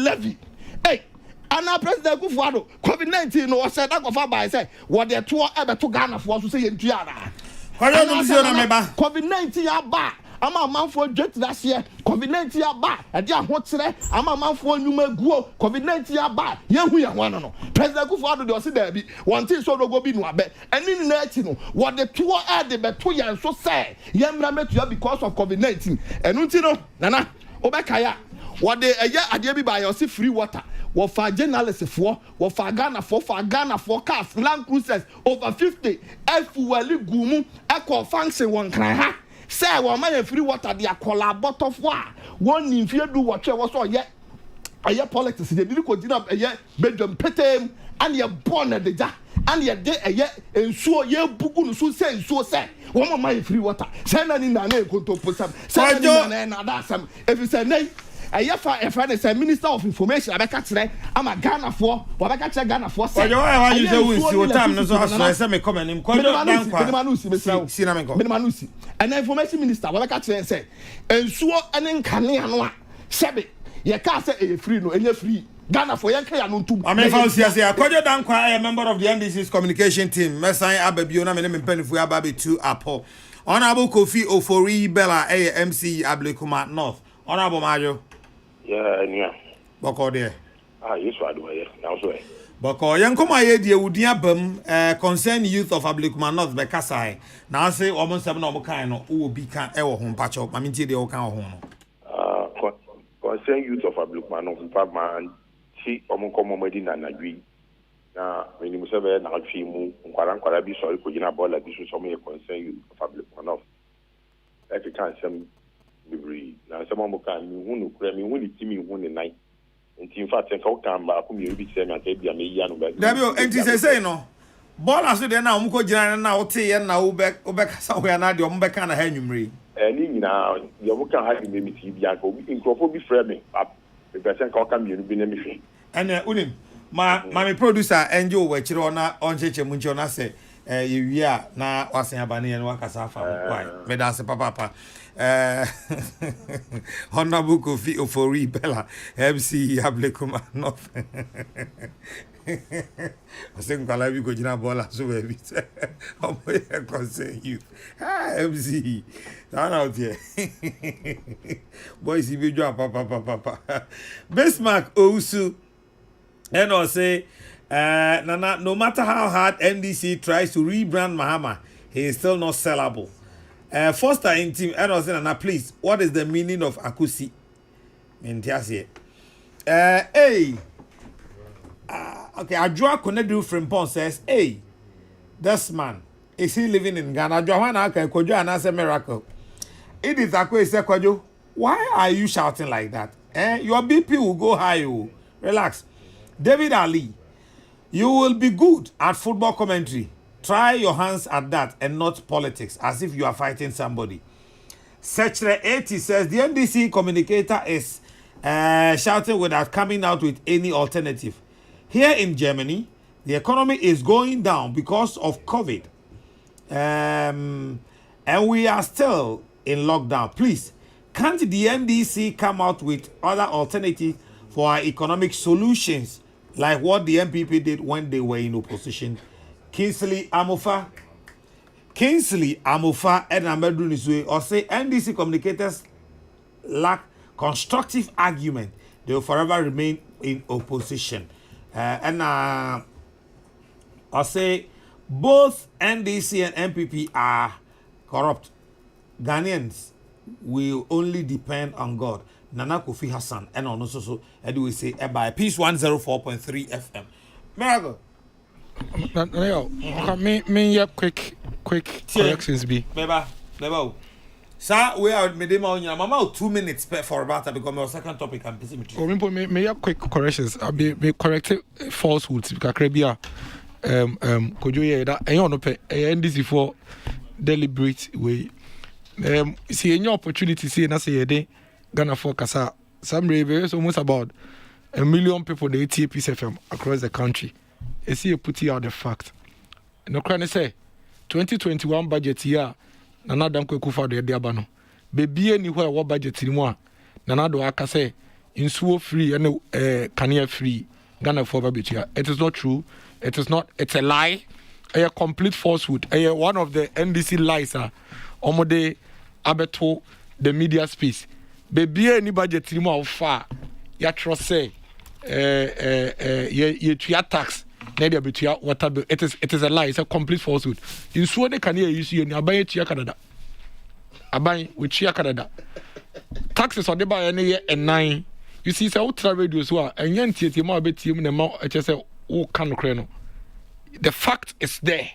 levy hey and now President Akufo-Addo COVID-19 no said that go by say what they tour ever to Ghana for to say COVID-19 aba ama man for jet last year COVID-19 aba e dia hotere ama man for nyuma guo COVID-19 aba yehu ya wan no President Akufo-Addo de o se da bi one thing so go bi no abe eni na ati no what the tour the beto yan so say yemra metu because of COVID-19 enu nti no nana obekaya what the ade bi ba yo se free water what for journalists for what for Ghana for cars Land Cruisers over 50 fuel gumu eco function one kran ha say one man free water they call bottle of one in fear do what was so yet politics they didn't continue bedroom petem and you're born at the ja and you're there and so ye bugu so say one man free water send in the name to put some send in some if you say nay a friend is a minister of information. I catch today. I'm a Ghana for what I catch a Ghana for. So you time no so I say me comment him call Manusi and information minister what I catch and say and so an Kania no sabe ye can say free no any free Ghana for yan kaya no tum. I mean say Kojo Dankwa a member of the NDC's communication team. Mesan Ababio na me mpanifu Ababe 2 Apple. Honorable Kofi Ofori Bella MC Ablekuma North. Honorable Majo. Yeah. Boko there. Yes, I do. Now, so. Boko, young come here, dear, would you concern youth of Ablikuma North by Kesseh? Now say almost 7 or kind of who be can't ever home patch up. I mean, the old kind of home. Concern youth of Ablikuma North, man, see, Medina and agree. Now, when you say, now, Fimu, Quarabi, sorry, could you not bother this with some concern youth of Ablikuma North? Like you can't send. Now, someone can who me when it's me who the night. And in fact, I come back, you be saying, I take the young back. And he say, no. Ball as then now, Muko Jan now, tea and now back somewhere, not your back and a henry. ni nyinaa yɛ mo kan ha di me ti bi anka obi nkrofo bi frɛ me me person ka ka me bi na me hwɛ ɛnɛ unim ma me producer enjo wo kyerɛ ona oncheche mu nche ona sɛ yewie a na wasen abane yɛ no wakasa afa kwai me da se papa Honorable Kofi Ofori Bella MC Ablekum North I think I like go jina bola so baby I'm concern you MC down out here boys if you drop papa Bismarck Ousu and I say no matter how hard NDC tries to rebrand Mahama, he is still not sellable. Foster in team, and I say, Nana, please, what is the meaning of Akusi? Okay, Ajua Konedu Frimpon says, hey, this man, is he living in Ghana? Johanna Kojo and as a miracle. It is Akwe Kojo. Why are you shouting like that? Your BP will go high. Relax. David Ali, you will be good at football commentary. Try your hands at that and not politics, as if you are fighting somebody. Sectoral 80 says the NDC communicator is shouting without coming out with any alternative. Here in Germany, the economy is going down because of COVID. And we are still in lockdown. Please, can't the NDC come out with other alternatives for our economic solutions, like what the MPP did when they were in opposition? Kingsley Amofa and Amedu Niswe or say NDC communicators lack constructive argument. They will forever remain in opposition. I say both NDC and MPP are corrupt. Ghanaians will only depend on God. Nana Kofi Hassan and on also we say by Peace 104.3 FM. Miracle. Me quick corrections be. Beba. Sir, we are medema on your mama 2 minutes for about to become our second topic and busy. Me quick corrections. I be corrected falsehoods because Krebia kojo ye that and you no pay NDC for deliberate way. See any opportunity see na say dey Ghana for kasa some reviews almost about 1 million people the Peace FM across the country. You see, you put out the fact. No crane say 2021 budget year, Nana Damko Kufa de Diabano. Baby anywhere what budget in one. Nana do aka say in suo free and Kanye free Ghana for budget year. It is not true. It is not. It's a lie. A complete falsehood. One of the NDC lies are omode abeto the media space. Baby any budget in one far. Ya trust say ye tax. Water bill. It is a lie. It's a complete falsehood. In Sweden, can you see any Abai Chia Canada? Abai with Chia Canada. Taxes on the buy any year and 9. You see, so ultra radios who are and young TT more bet team in the mouth. I just say, oh, can the fact is there.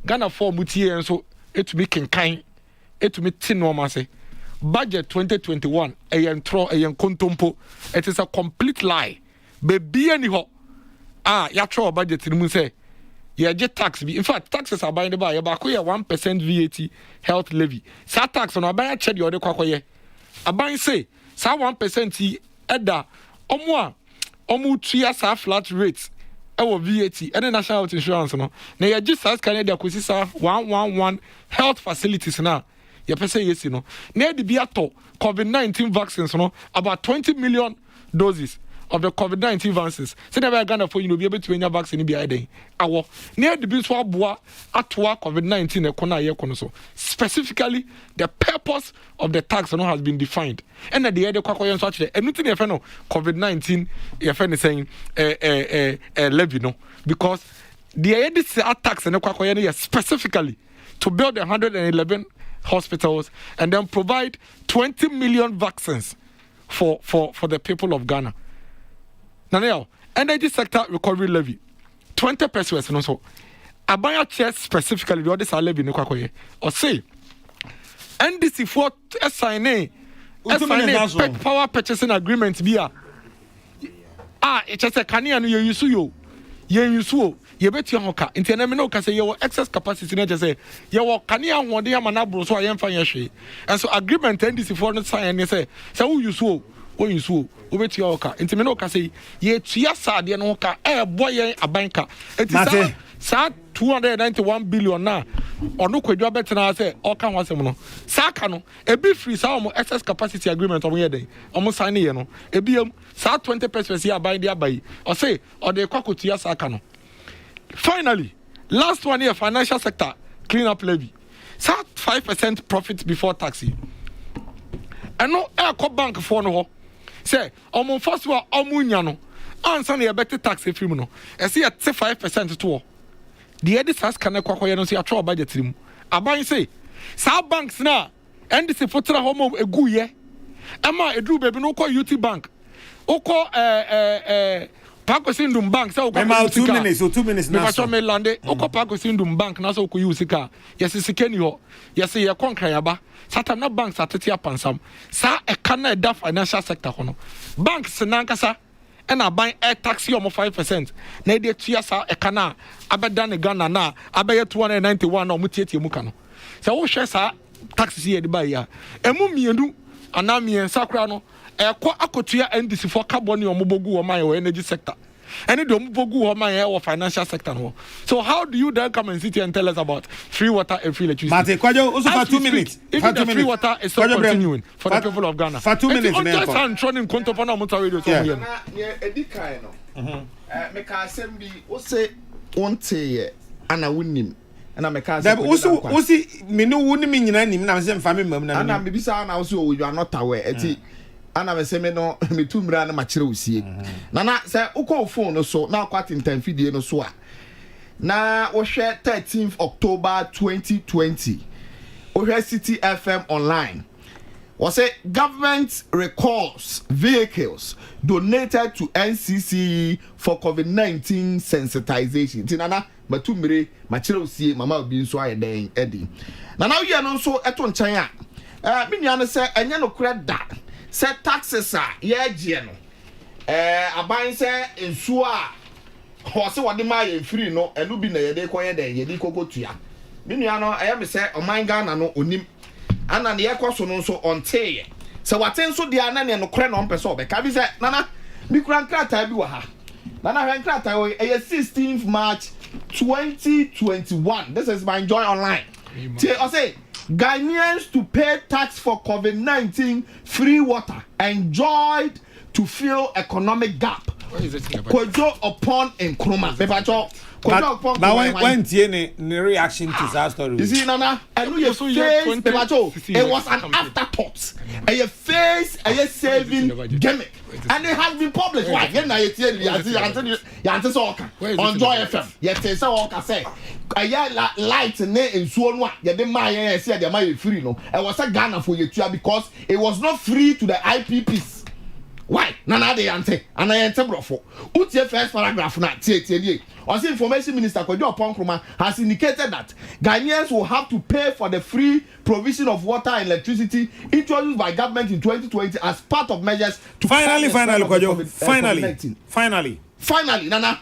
Ghana for Muti and so it be kind. It to me tin no say. Budget 2021. A young tro a young contumpo. It is a complete lie. Baby anyhow. Ya throw budget in say yeah get tax be in fact taxes are buying the buy about 1% VAT health levy sa tax on buy check the other kwakoye aban say sa 1% eda omu tua sa flat rates ewo VAT and national health insurance no na ya just as Canada kwesi sa 111 health facilities na ya pese yes no na de bi ato COVID-19 vaccines no about 20 million doses of the COVID-19 vaccines. So never Ghana for you be able to any vaccine be adding. Our near the bill swabwa atwa COVID-19 ekona ye kono so. Specifically, the purpose of the tax no has been defined. And at the end of kwakoyen so actually anything you know COVID-19 you friend is saying levy no because the end tax and kwakoyen specifically to build 111 hospitals and then provide 20 million vaccines for the people of Ghana. Now, energy sector recovery levy 20% so abaya chair specifically the other levy no kwakoye or say NDC for SINA power purchasing agreement bia it just a kania no ye use ye betua ho ka nti na me no ka say ye excess capacity na just say ye wo kane ahode ama na bro so aye mfa ye hwe and so agreement NDC for no sign ne say wo use wo use wo betua ho ka nti me no ka say ye tua saade no ho ka boy yen abanka nti sa 291 billion na ono kwadwa betena say o ka ho asem no sa ka no ebi free sa o excess capacity agreement o ye den o sign ye no ebi sa 20% ye aban dia bai o say o de kwakotua sa ka no. Finally, last one year, financial sector cleanup levy. So 5% profit before tax. And no air bank for no. Say, first of all, no. Answer the better tax if you know. I see at 5% to. The editors can acquire see a trouble budget. I buy say, some banks now, and this is for home a good year. Emma, a drew baby no call UT Bank. Oko Paco Sindum Bank, so 2 minutes or 2 minutes now. Because me lande, oko Paco Sindum Bank, na so ko use car. Yes, it's Kenny ho. Yes, ye konkra yaba. Satana banks atete apansam. Sa e kana da financial sector hono. Banks nankasa and a buy air taxi omo 5%. Na de tua sa e kana abeda ne Ghana na abeye 291 na omutieti mu kano. So wo hwe sa taxi ye de buy ya. Emu mienu ana mien sakra no akotua NDC for carbon or mobogu or my energy sector. And the mobogu or my or financial sector. So how do you then come and sit here and tell us about free water and free electricity? Mate, Kwajo, also for 2 minutes. Even the free water is still continuing for the people of Ghana. For 2 minutes, I'm just trying to control Motor Radio. Yeah, Edika, no. Make a assembly, say, won't say, and I wouldn't. And I'm a cousin. Also, me no wouldn't mean I'm saying family member. And I'm maybe saying also you are not aware. Ana me se me no me tumra na ma kire osie nana se ukọ phone no so na kwat intan fidie no so a na wo hwe 13th October 2020 wo hwe City FM online wo say government recalls vehicles donated to NCC for COVID-19 sensitization tinana matumre ma kire osie mama obi nso aye den edi nana wo ye no so eto nchan a me nua no se enye no kura da set taxes are yeah no aban say ensuo a ho se wode ma ye free no enu bi na ye de koye den ye di kokotua me nua no me say oman Ghana no onim ana ne ye koso no so onte se waten so dia na ne no kore no mpese obeka bi say nana mi kura nkrata bi wa ha nana hwe nkrata o 16th March 2021 this is my joy online I say Ghanaians to pay tax for COVID-19 free water enjoyed to fill economic gap. Kojo upon Nkrumah. But when the reaction to that story? You see, Nana, and we face it was an afterthought. A face, a saving gimmick. And it has been published. Why? On Joy FM. Yes, say so. Say, a light in so one. You didn't mind. Say they might free. No, it was a Ghana for you because it was not free to the IPPs. Why? Nana de ante, and I enter brofo. Utie first paragraph na tie. Also, Information Minister Kojo Nkrumah has indicated that Ghanaians will have to pay for the free provision of water and electricity introduced by government in 2020 as part of measures to finally, Nana.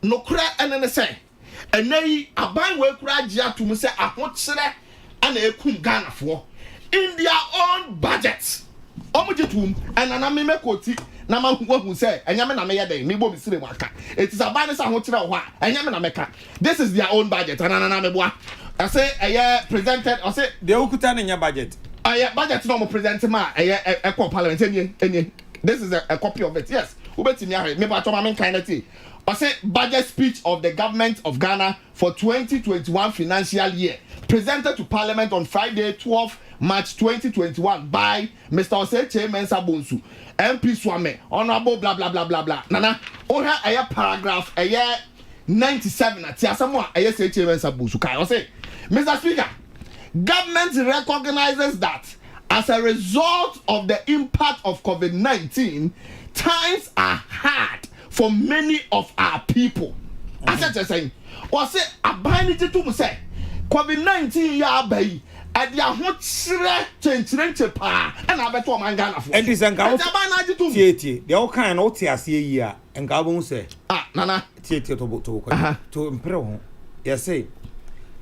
No kra enene say. Enei aban we kra gia to me say ahokyere ana ekum Ghana for in their own budget. Omujetum and aname koti na ma hu say enyame na me yede me bo bisire waka it is aban say ahokyere ho a enyame na meka this is their own budget anana me boa I say presented I say the okuta na budget budget no mo present ma parliament any this is a copy of it yes ubetimi ahwe me ba choma men kind of I say budget speech of the government of Ghana for 2021 financial year presented to Parliament on Friday 12 March 2021 by Mr. Oseche Mensa Bonsu, MP Swame, Honorable blah blah blah blah blah. Nana, oha aya paragraph aya 97 at Tiasamoa aya Oseche Mensa Bonsu. Kai say, Mr. Speaker, government recognizes that as a result of the impact of COVID-19, times are hard for many of our people. I said saying, or say abandoned to say COVID-19 ya bay ade ahokyere chenchire pa na abeto man Ghana for and this and go tie the all kind of tie ase yi a enka bo say nana tie to impre ho you say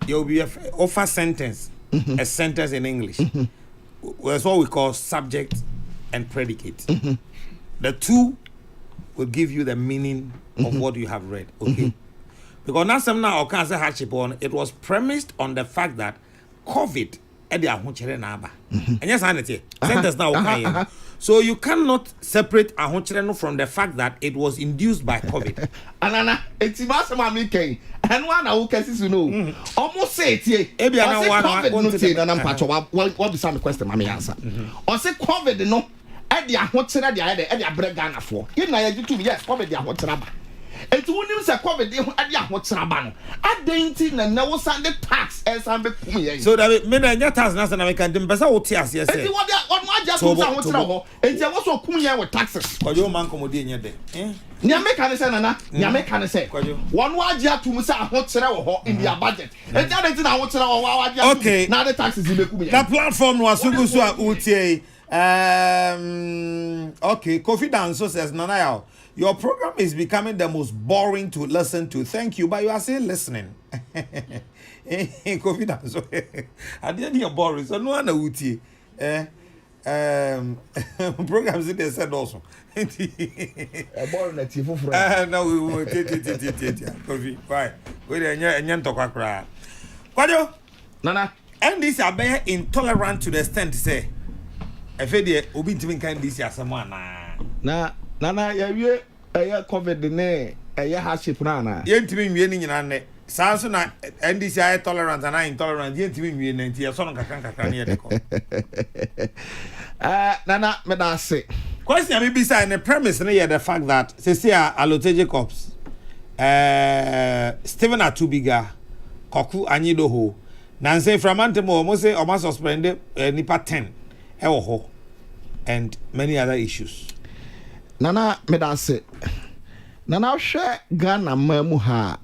you will be offer sentence a sentence in English. That's what we call subject and predicate. The two will give you the meaning of what you have read. Okay. Because now some now can say hardship on it was premised on the fact that COVID and yes, sentence now okay. So you cannot separate ahonchire from the fact that it was induced by COVID. Anana, it's impossible making. And one who cases you know. Almost say it here. Ebi ana what be some question mama answer. Or say COVID no e dia ahonchire dia e dia bre Ghana for. You na you too yes COVID dia ahonchire ba. It wouldn't say COVID e dia ahonchire ba no. Adentin na wo send tax e san be kum yen. So that me na tax na na me kan dem pesa wo ti ase say. Enti what just so ahonchire ho. Enti wo so kum yen with taxes. Kwajo man komodi enye de. Nya me kan say nana, nya me kan say. One waje atum say ahonchire wo ho in their budget. Enti adentin na ahonchire wo waje atum. Na the taxes be kum yen. The platform no asugu so a utie. Okay, Kofi Danso says Nana, your program is becoming the most boring to listen to. Thank you, but you are still listening. Kofi Danso, I didn't hear boring, so no one uti. Programs they said also. Boring at you for no, we will take Kofi. Why? We didn't talk about Kwajo, Nana, and these are very intolerant to the extent say. Efede obi ntimi kan dis asema na nana ya wie COVID ne hardship na ye ntimi nwie ni nyina ne saa so na NDC ay tolerant and intolerant ye ntimi nwie na ntia so no kakran ne ye de ko nana me da say question me be say the premise ne ye the fact that say allotage corps Stephen Atubiga Koku Anyidoho Nancy Framante mo say o ma suspend nipa 10 and many other issues. Nana medase. Nana hwe Ghana mamu ha.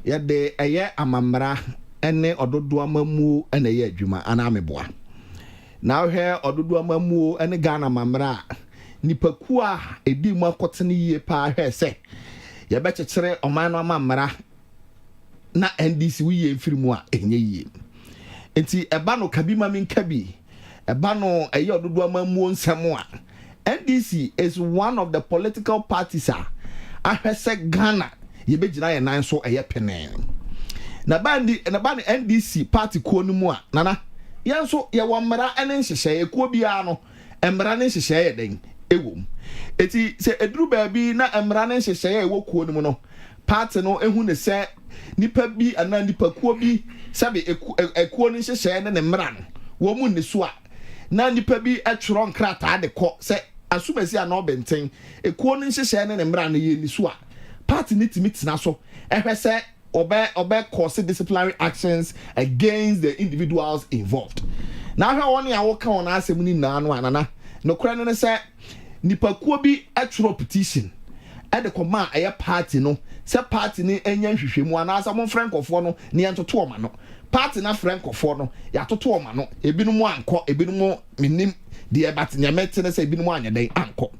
Ya de eye amamra ene ododo amamu ene ye adwuma ana meboa. Na hwe ododo amamu ene Ghana mamra nipaku a edi mu akotene yie pa hwe se. Ya bekekere oman no amamra na NDC wiye mfirimu a enye yie. Enti eba no kabima min kabi Ebano eyo dudu amamu nsemu a NDC is one of the political parties ahwese Ghana ye begina ye nan so eye penen na bandi NDC party ko no mu a nana yenso ye wo mmara ene nhyehyɛ ekuo bia no mmara ne nhyehyɛ ye den ewom eti se eduru baabi na mmara ne nhyehyɛ ye wo kuo no mu no party no ehu ne se nipa bi ana nipa kuo bi sabe ekuo ne nhyehyɛ ne mmara no wo mu ne so a na nipa bi atworo nkrata de kɔ sɛ asumasi a na obenten ekuo no nhyehyɛ ne mmara no ye ni so a party ni timi tena so ehwɛ sɛ obe cause disciplinary actions against the individuals involved na hwɛ wɔn a wɔka wɔn asɛm ni na no anana no kora no sɛ nipa kuo bi atworo petition de kɔma ɛyɛ party no sɛ party ni enya nhwehwɛmu anaasɛ mo frankofo no ne yɛntoto ɔma no party na frankofo no yɛatoto ɔma no ebinom ankɔ ebinom minim deɛ but nyamete ne sɛ ebinom anyɛden ankɔ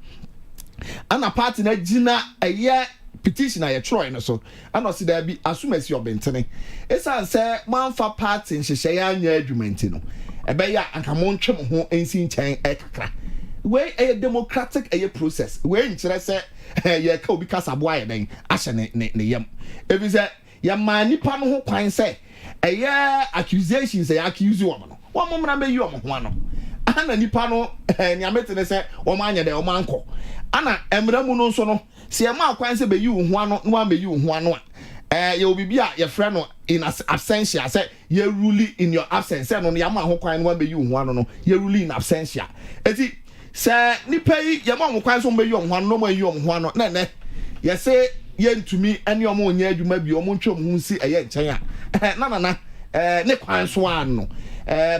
ana party na gina ɛyɛ petition a yɛtwerɛ no so ana ɔsi da bi asumasi ɔbɛntene esan sɛ manfa party nhyehyɛ anya adwumanti no ɛbɛyɛ anka mo ntwe mo ho ensi nkyɛn ɛkakra we a democratic process we nkyerɛ sɛ yɛ ka obi kasa bo ayɛ den ahyɛ ne yam ebi sɛ yɛ ma nipa no ho kwan sɛ ɛyɛ accusations ɛyɛ accuse wɔn no wɔn mo mra bɛyi wɔn ho ano ana nipa no nyamete ne sɛ wɔn anyɛ dɛ wɔn ankɔ ana mra mu no nso no sɛ yɛ ma kwan sɛ bɛyi wo ho ano no wɔn bɛyi wo ho ano a yɛ obi bi a yɛfrɛ no in absentia sɛ yɛ rule in your absence sɛ no yɛ ma ho kwan no wɔn bɛyi wo ho ano no yɛ rule in absentia eti sɛ nipa yi yɛ ma ho kwan so bɛyi wɔn ho ano no wɔn ayi wɔn ho ano na nɛ yɛ sɛ yɛntumi ɛne ɔmo nyɛ adwuma bi ɔmo ntwam ho si ɛyɛ nkyɛn a ne kwan so ano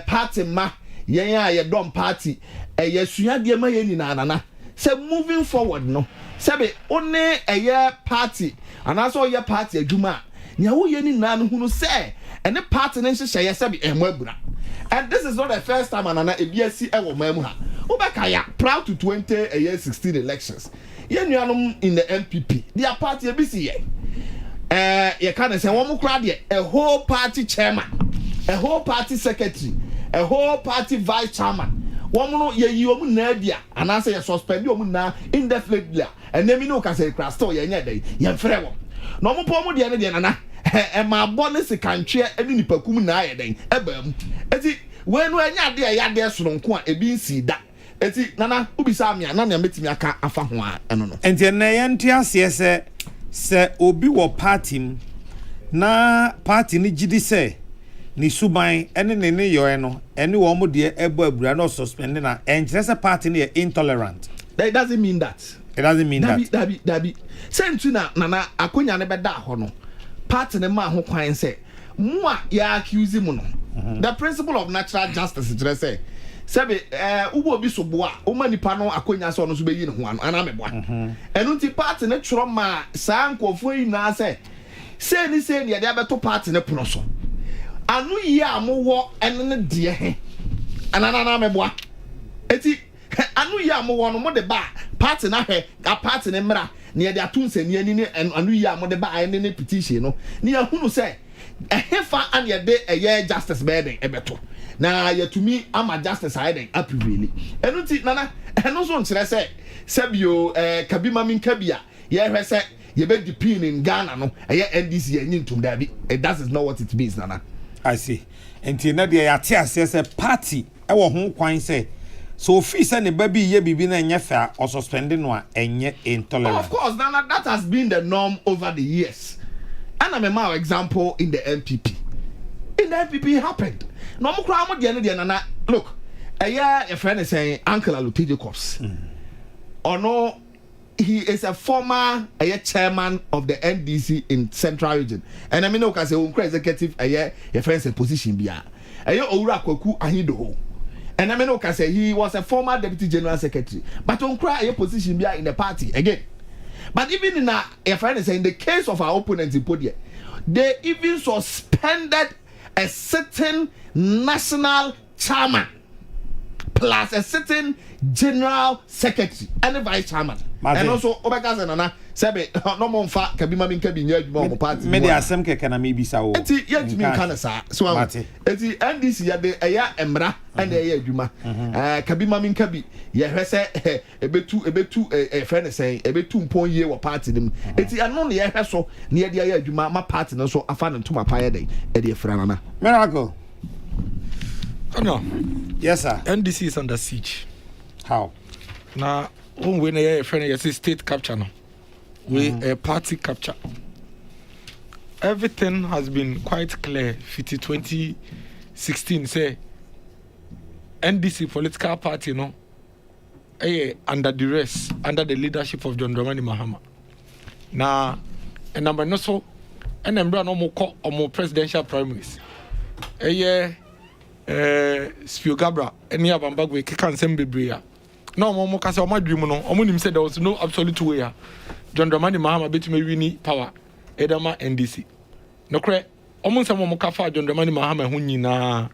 party ma yɛn a yɛdɔm party ɛyɛ suadeɛ ma yɛn nyinaa nana sɛ moving forward no sɛbe one ɛyɛ party anaasɛ ɔyɛ party adwuma a nea woyɛ ni nyinaa no hunu sɛ ɛne party ne nhyehyɛeɛ sɛbe ɛmo abura And this is not the first time Anana ABSC ever memoha. Ubekaya proud to 2016 elections. Yenuanum in the MPP. Their party ABC. You can't say one more crowd a whole party chairman, a whole party secretary, a whole party vice chairman. One more you nadia and I say suspend you now indefinitely. And then we know can say crash store ye day. Ye frewo. No more pomo the end nana. And my bonus can chair any pakum na then. Ebem. Eti when ya there so nko a bi si da. Eti nana ubisa me na metimi aka afa ho a eno no. Enti na ye ntia se obi wo party na party ni gidi se ni suban ene ne yo no ene wo mo de ebo abura no suspend na enkyerese party ne intolerant. That doesn't mean that. It doesn't mean that. Dabi. Sentu na nana akonya ne beda ho no. Party ne ma ho kwan se mo a ya accuse mu no. The principle of natural justice is say sebe ubo bi so boa o ma nipa no akonya so no so be yi ne ho ano ana meboa. Enu ti party ne tworo ma sa nkofo yi na se ni de abeto party ne pono so. Anu yi a mo wo ene ne de he. Anana meboa. Eti anu yi a mo wo no mo de ba party na hwe a party ne mra ne de atunse ne ani ne anu yi a mo de ba ene ne petition no ne ahunu se ehefa an ye de eye justice burden ebeto na yetumi ama justice aiden appreciate enuti nana eno so nkyere se bio kabima min kabia ye hwe se ye be depend in Ghana no eye NDC ye nyintum dabi that is not what it means nana. I see. Enti na de ya te ase se party e wo ho kwan se so fi se ne ba bi ye bibi na enye fa or suspending no a enye intolerant. Of course nana, that has been the norm over the years. And I'm a more example in the MPP. In the MPP it happened. No more crowd nana. Look, a friend is saying Uncle Judicious. Or no, he is a former chairman of the NDC in Central region. And I mean, no, because executive a friend's position bia. Ora Kwaku Ahido. And I mean, no, because he was a former deputy general secretary. But on cry a position bia in the party again. But even in a friend is saying the case of our opponents in Podia, they even suspended a certain national chairman plus a certain general secretary and a vice chairman. And also Obakaza Nana Sabe no more fat can be mammy can be near more party. Many are some can I maybe so. Yet me canasa. So at the NDC ya de aya emra and a year juma. Kabi mammy kabi. Ya say a bit too a friend saying a bit 2.0 or party them. It's only a so near the aya juma my party and so I found to my pie day at the Franana. Miracle. Oh no. Yes, sir. NDC is under siege. How? Now, when a friend is state capture now, we a party capture. Everything has been quite clear. 2016 say NDC political party, you know, under duress, under the leadership of John Dramani Mahama. Now, and number no so, and I'm no more presidential primaries. Spiogabra, any of Ambagwe, Kikan Sembibria. No more Casa, my dream, no, Omunim said there was no absolute way. John Dramani Mahama bet me wini power, Edama NDC. No cre, almost some more Kafa, John Dramani Mahama, Hunina.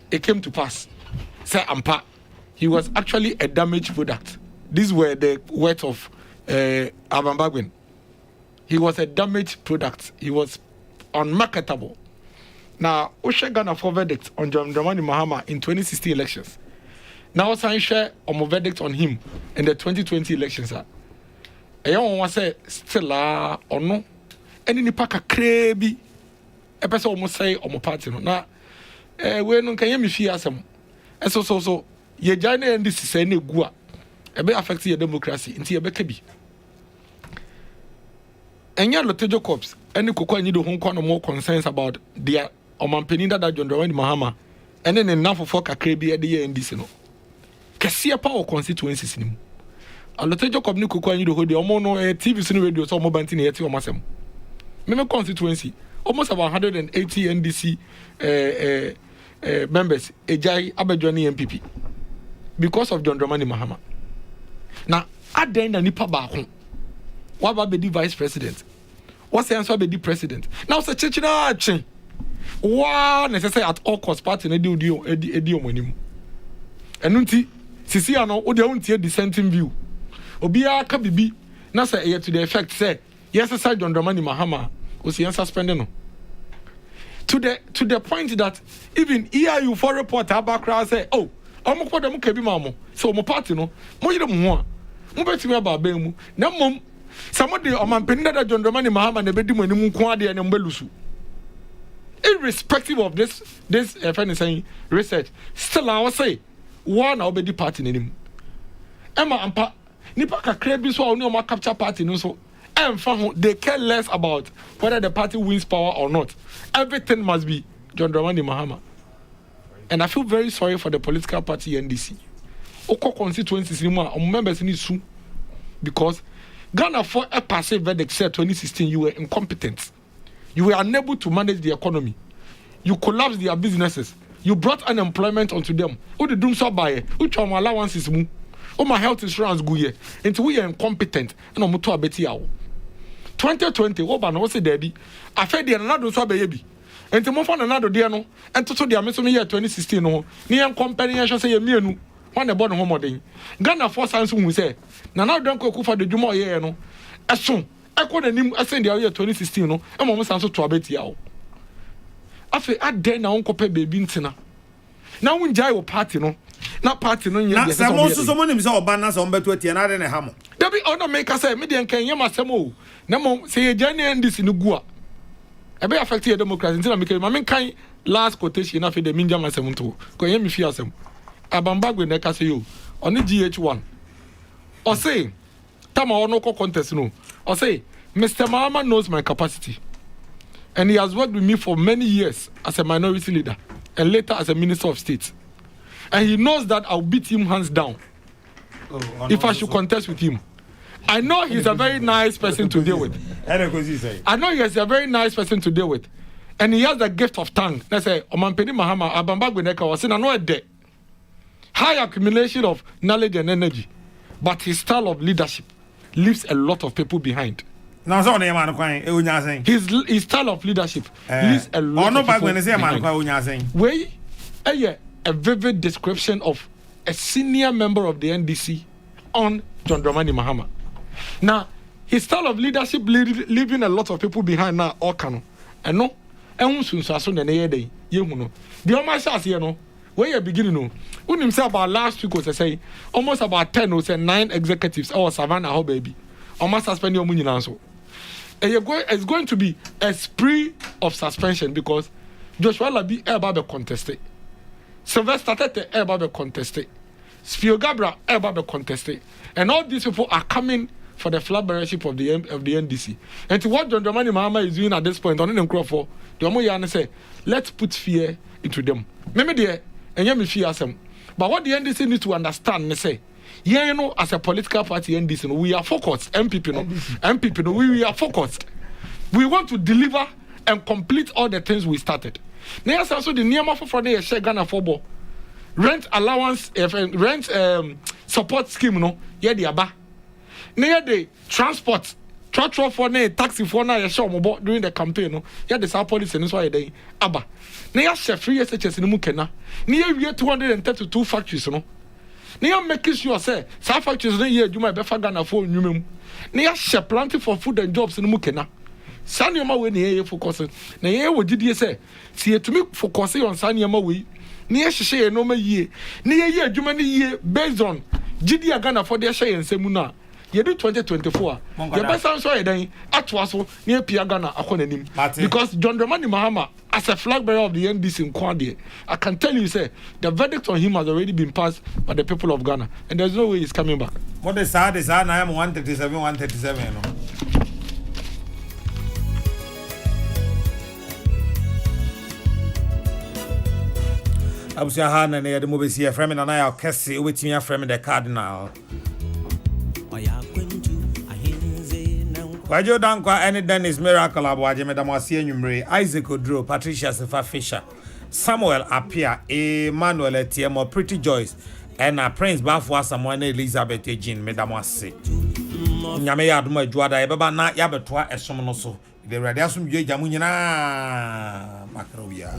It came to pass. Say Ampa, he was actually a damaged product. These were the words of Abambagwin. He was a damaged product. He was unmarketable. Now, Osha Ghana for verdict on John Dramani Mahama in 2016 elections. Now, I share a verdict on him in the 2020 elections. A young one say still or no. Any nipaka krebi. A person almost say on my party. Now, we no can you me fear some. So. Ye join and this is any gua. A bit affects your democracy into your bekebi. And your Lotejo Corps, any cocoa need to home corner more concerns about their Oman that John Dramani Mahama, and then enough of a crabby at the year in this. Kesseh power constituencies. A Lotejo Corps, Nico, and you hold the Omono TV radio, so mobile in here to Masem. Meme constituency, almost about 180 NDC members, Ejai Abedjani MPP, because of John Dramani Mahama. Now, at the end of Nipa Bahon, what about the vice president? What's the answer about the president? Now, such a chain. Wow, necessary at all cost party na edi omonim. Enu nti sisi ano wo de wontie dissenting view. Obiara ka bibi na say e to the effect say yes sir John Dramani Mahama o si suspend no. To the point that even EIU for report abakra say oh omo dem ka bi ma mo so omo party no mo yire mo ho a mo betimi aba ba mu na mom somebody omampeni da John Dramani Mahama na bedi mo anim nko ade na mbelusu. Irrespective of this friend is saying research, still I will say one obedi party name. Emma ampa nipa kakra bi so oni o capture party no so they care less about whether the party wins power or not. Everything must be John Dramani Mahama. And I feel very sorry for the political party NDC. Oko constituencies ni mo members ni su because Ghana for a passive verdict said 2016 you were incompetent. You were unable to manage the economy. You collapsed their businesses. You brought unemployment onto them. Who the doom so by which our allowances mu? Oh, my health insurance go here. Until we are incompetent and I'm to abeti yawo. 2020, what ban was daddy? I fed the another so baby. Until more fun another dear no. And to the Amazon year 2016 no. Near company I shall say a mere one about home day. Ghana for science who say. Now don't go for the Jumo year no. As soon. I call the name. I send the year 2016 no. I'm almost answer to abeti yawo. Afi ade na onko pe baby ntina na wonjai wo party no na party no na se mo so mo nim se oba na se ombeto atie na ade ne ha mo dabi ono make say me de nkan yem asem o na mo se ye jani ndisi no gu a e be affect your democracy ntina make ma men kan last quotation na fe de minja masem nto ko yem mi fi asem abambagwe na ka say yo ono GH1 o say tama ono ko contest no o say Mr. Mahama knows my capacity. And he has worked with me for many years as a minority leader and later as a minister of state. And he knows that I'll beat him hands down if I should contest with him. I know he's a very nice person to deal with. I know he's a very nice person to deal with. And he has the gift of tongue. Let's say, Omampeni Mahama, Abambagweneka was in a day. High accumulation of knowledge and energy. But his style of leadership leaves a lot of people behind. Now, so man saying his style of leadership leaves a lot of people behind. Wait, a vivid description of a senior member of the NDC on John Dramani Mahama. Now, his style of leadership leaving a lot of people behind now. All can and no, and soon so soon the day you know. The Omasas here no, where you beginning no. When himself about last week was I say almost about 10 or 9 executives or Savannah how baby. Almost suspend your money now so. And it's going to be a spree of suspension because Joshua Labi Erbabe contested. Sylvester Tete Erbabe contested. Spio Gabra Erbabe contested. And all these people are coming for the flag bearership of the NDC. And to what John Dramani Mahama is doing at this point, on the Crawford, the Omo say, let's put fear into them. Maybe there, and you fear some. But what the NDC needs to understand, they say, yeah, you know, as a political party NDC, we are focused. MPP, we are focused. We want to deliver and complete all the things we started. Now, also the Niama for the share Ghana for rent allowance, rent support scheme, no, yeah, the aba. Now the transport, trotro for ne taxi for na show mobile during the campaign, no, yeah, the South Police and so they aba. Now share free SHS in Mukena. Now we have 232 factories, no. Now making sure say some factories no year you might be Ghana for new. Now share plenty for food and jobs in Mukena. Sanyama we na focus. Na ye wo didie say see to me focus on Sanyama we. Na ye hye no ma yie. Na ye adwuma ne yie based on Gidia Ghana for their share nsemu na. Ye do 2024. Ye be san so ye dan atwa so na pia Ghana akonanim. Because John Dramani Mahama as a flag bearer of the NDC in Kwade, I can tell you say the verdict on him has already been passed by the people of Ghana and there's no way he's coming back. What is sad is I am 137 you know. Abusia ha na ne yede mo be see frame na na ya Kesseh obetimi aframe the cardinal. Wajo dankwa any Dennis Miracle Abwaje medam asie nwumre Isaac Odro Patricia Sefa Fisher Samuel Apia Emmanuel Etiemo Pretty Joyce and Prince Bafo Asamoah Elizabeth Ejin medam asie nyame ya adoma adwada ye beba na ya betoa esom no so de radio asum dwe jamu nyina makrobia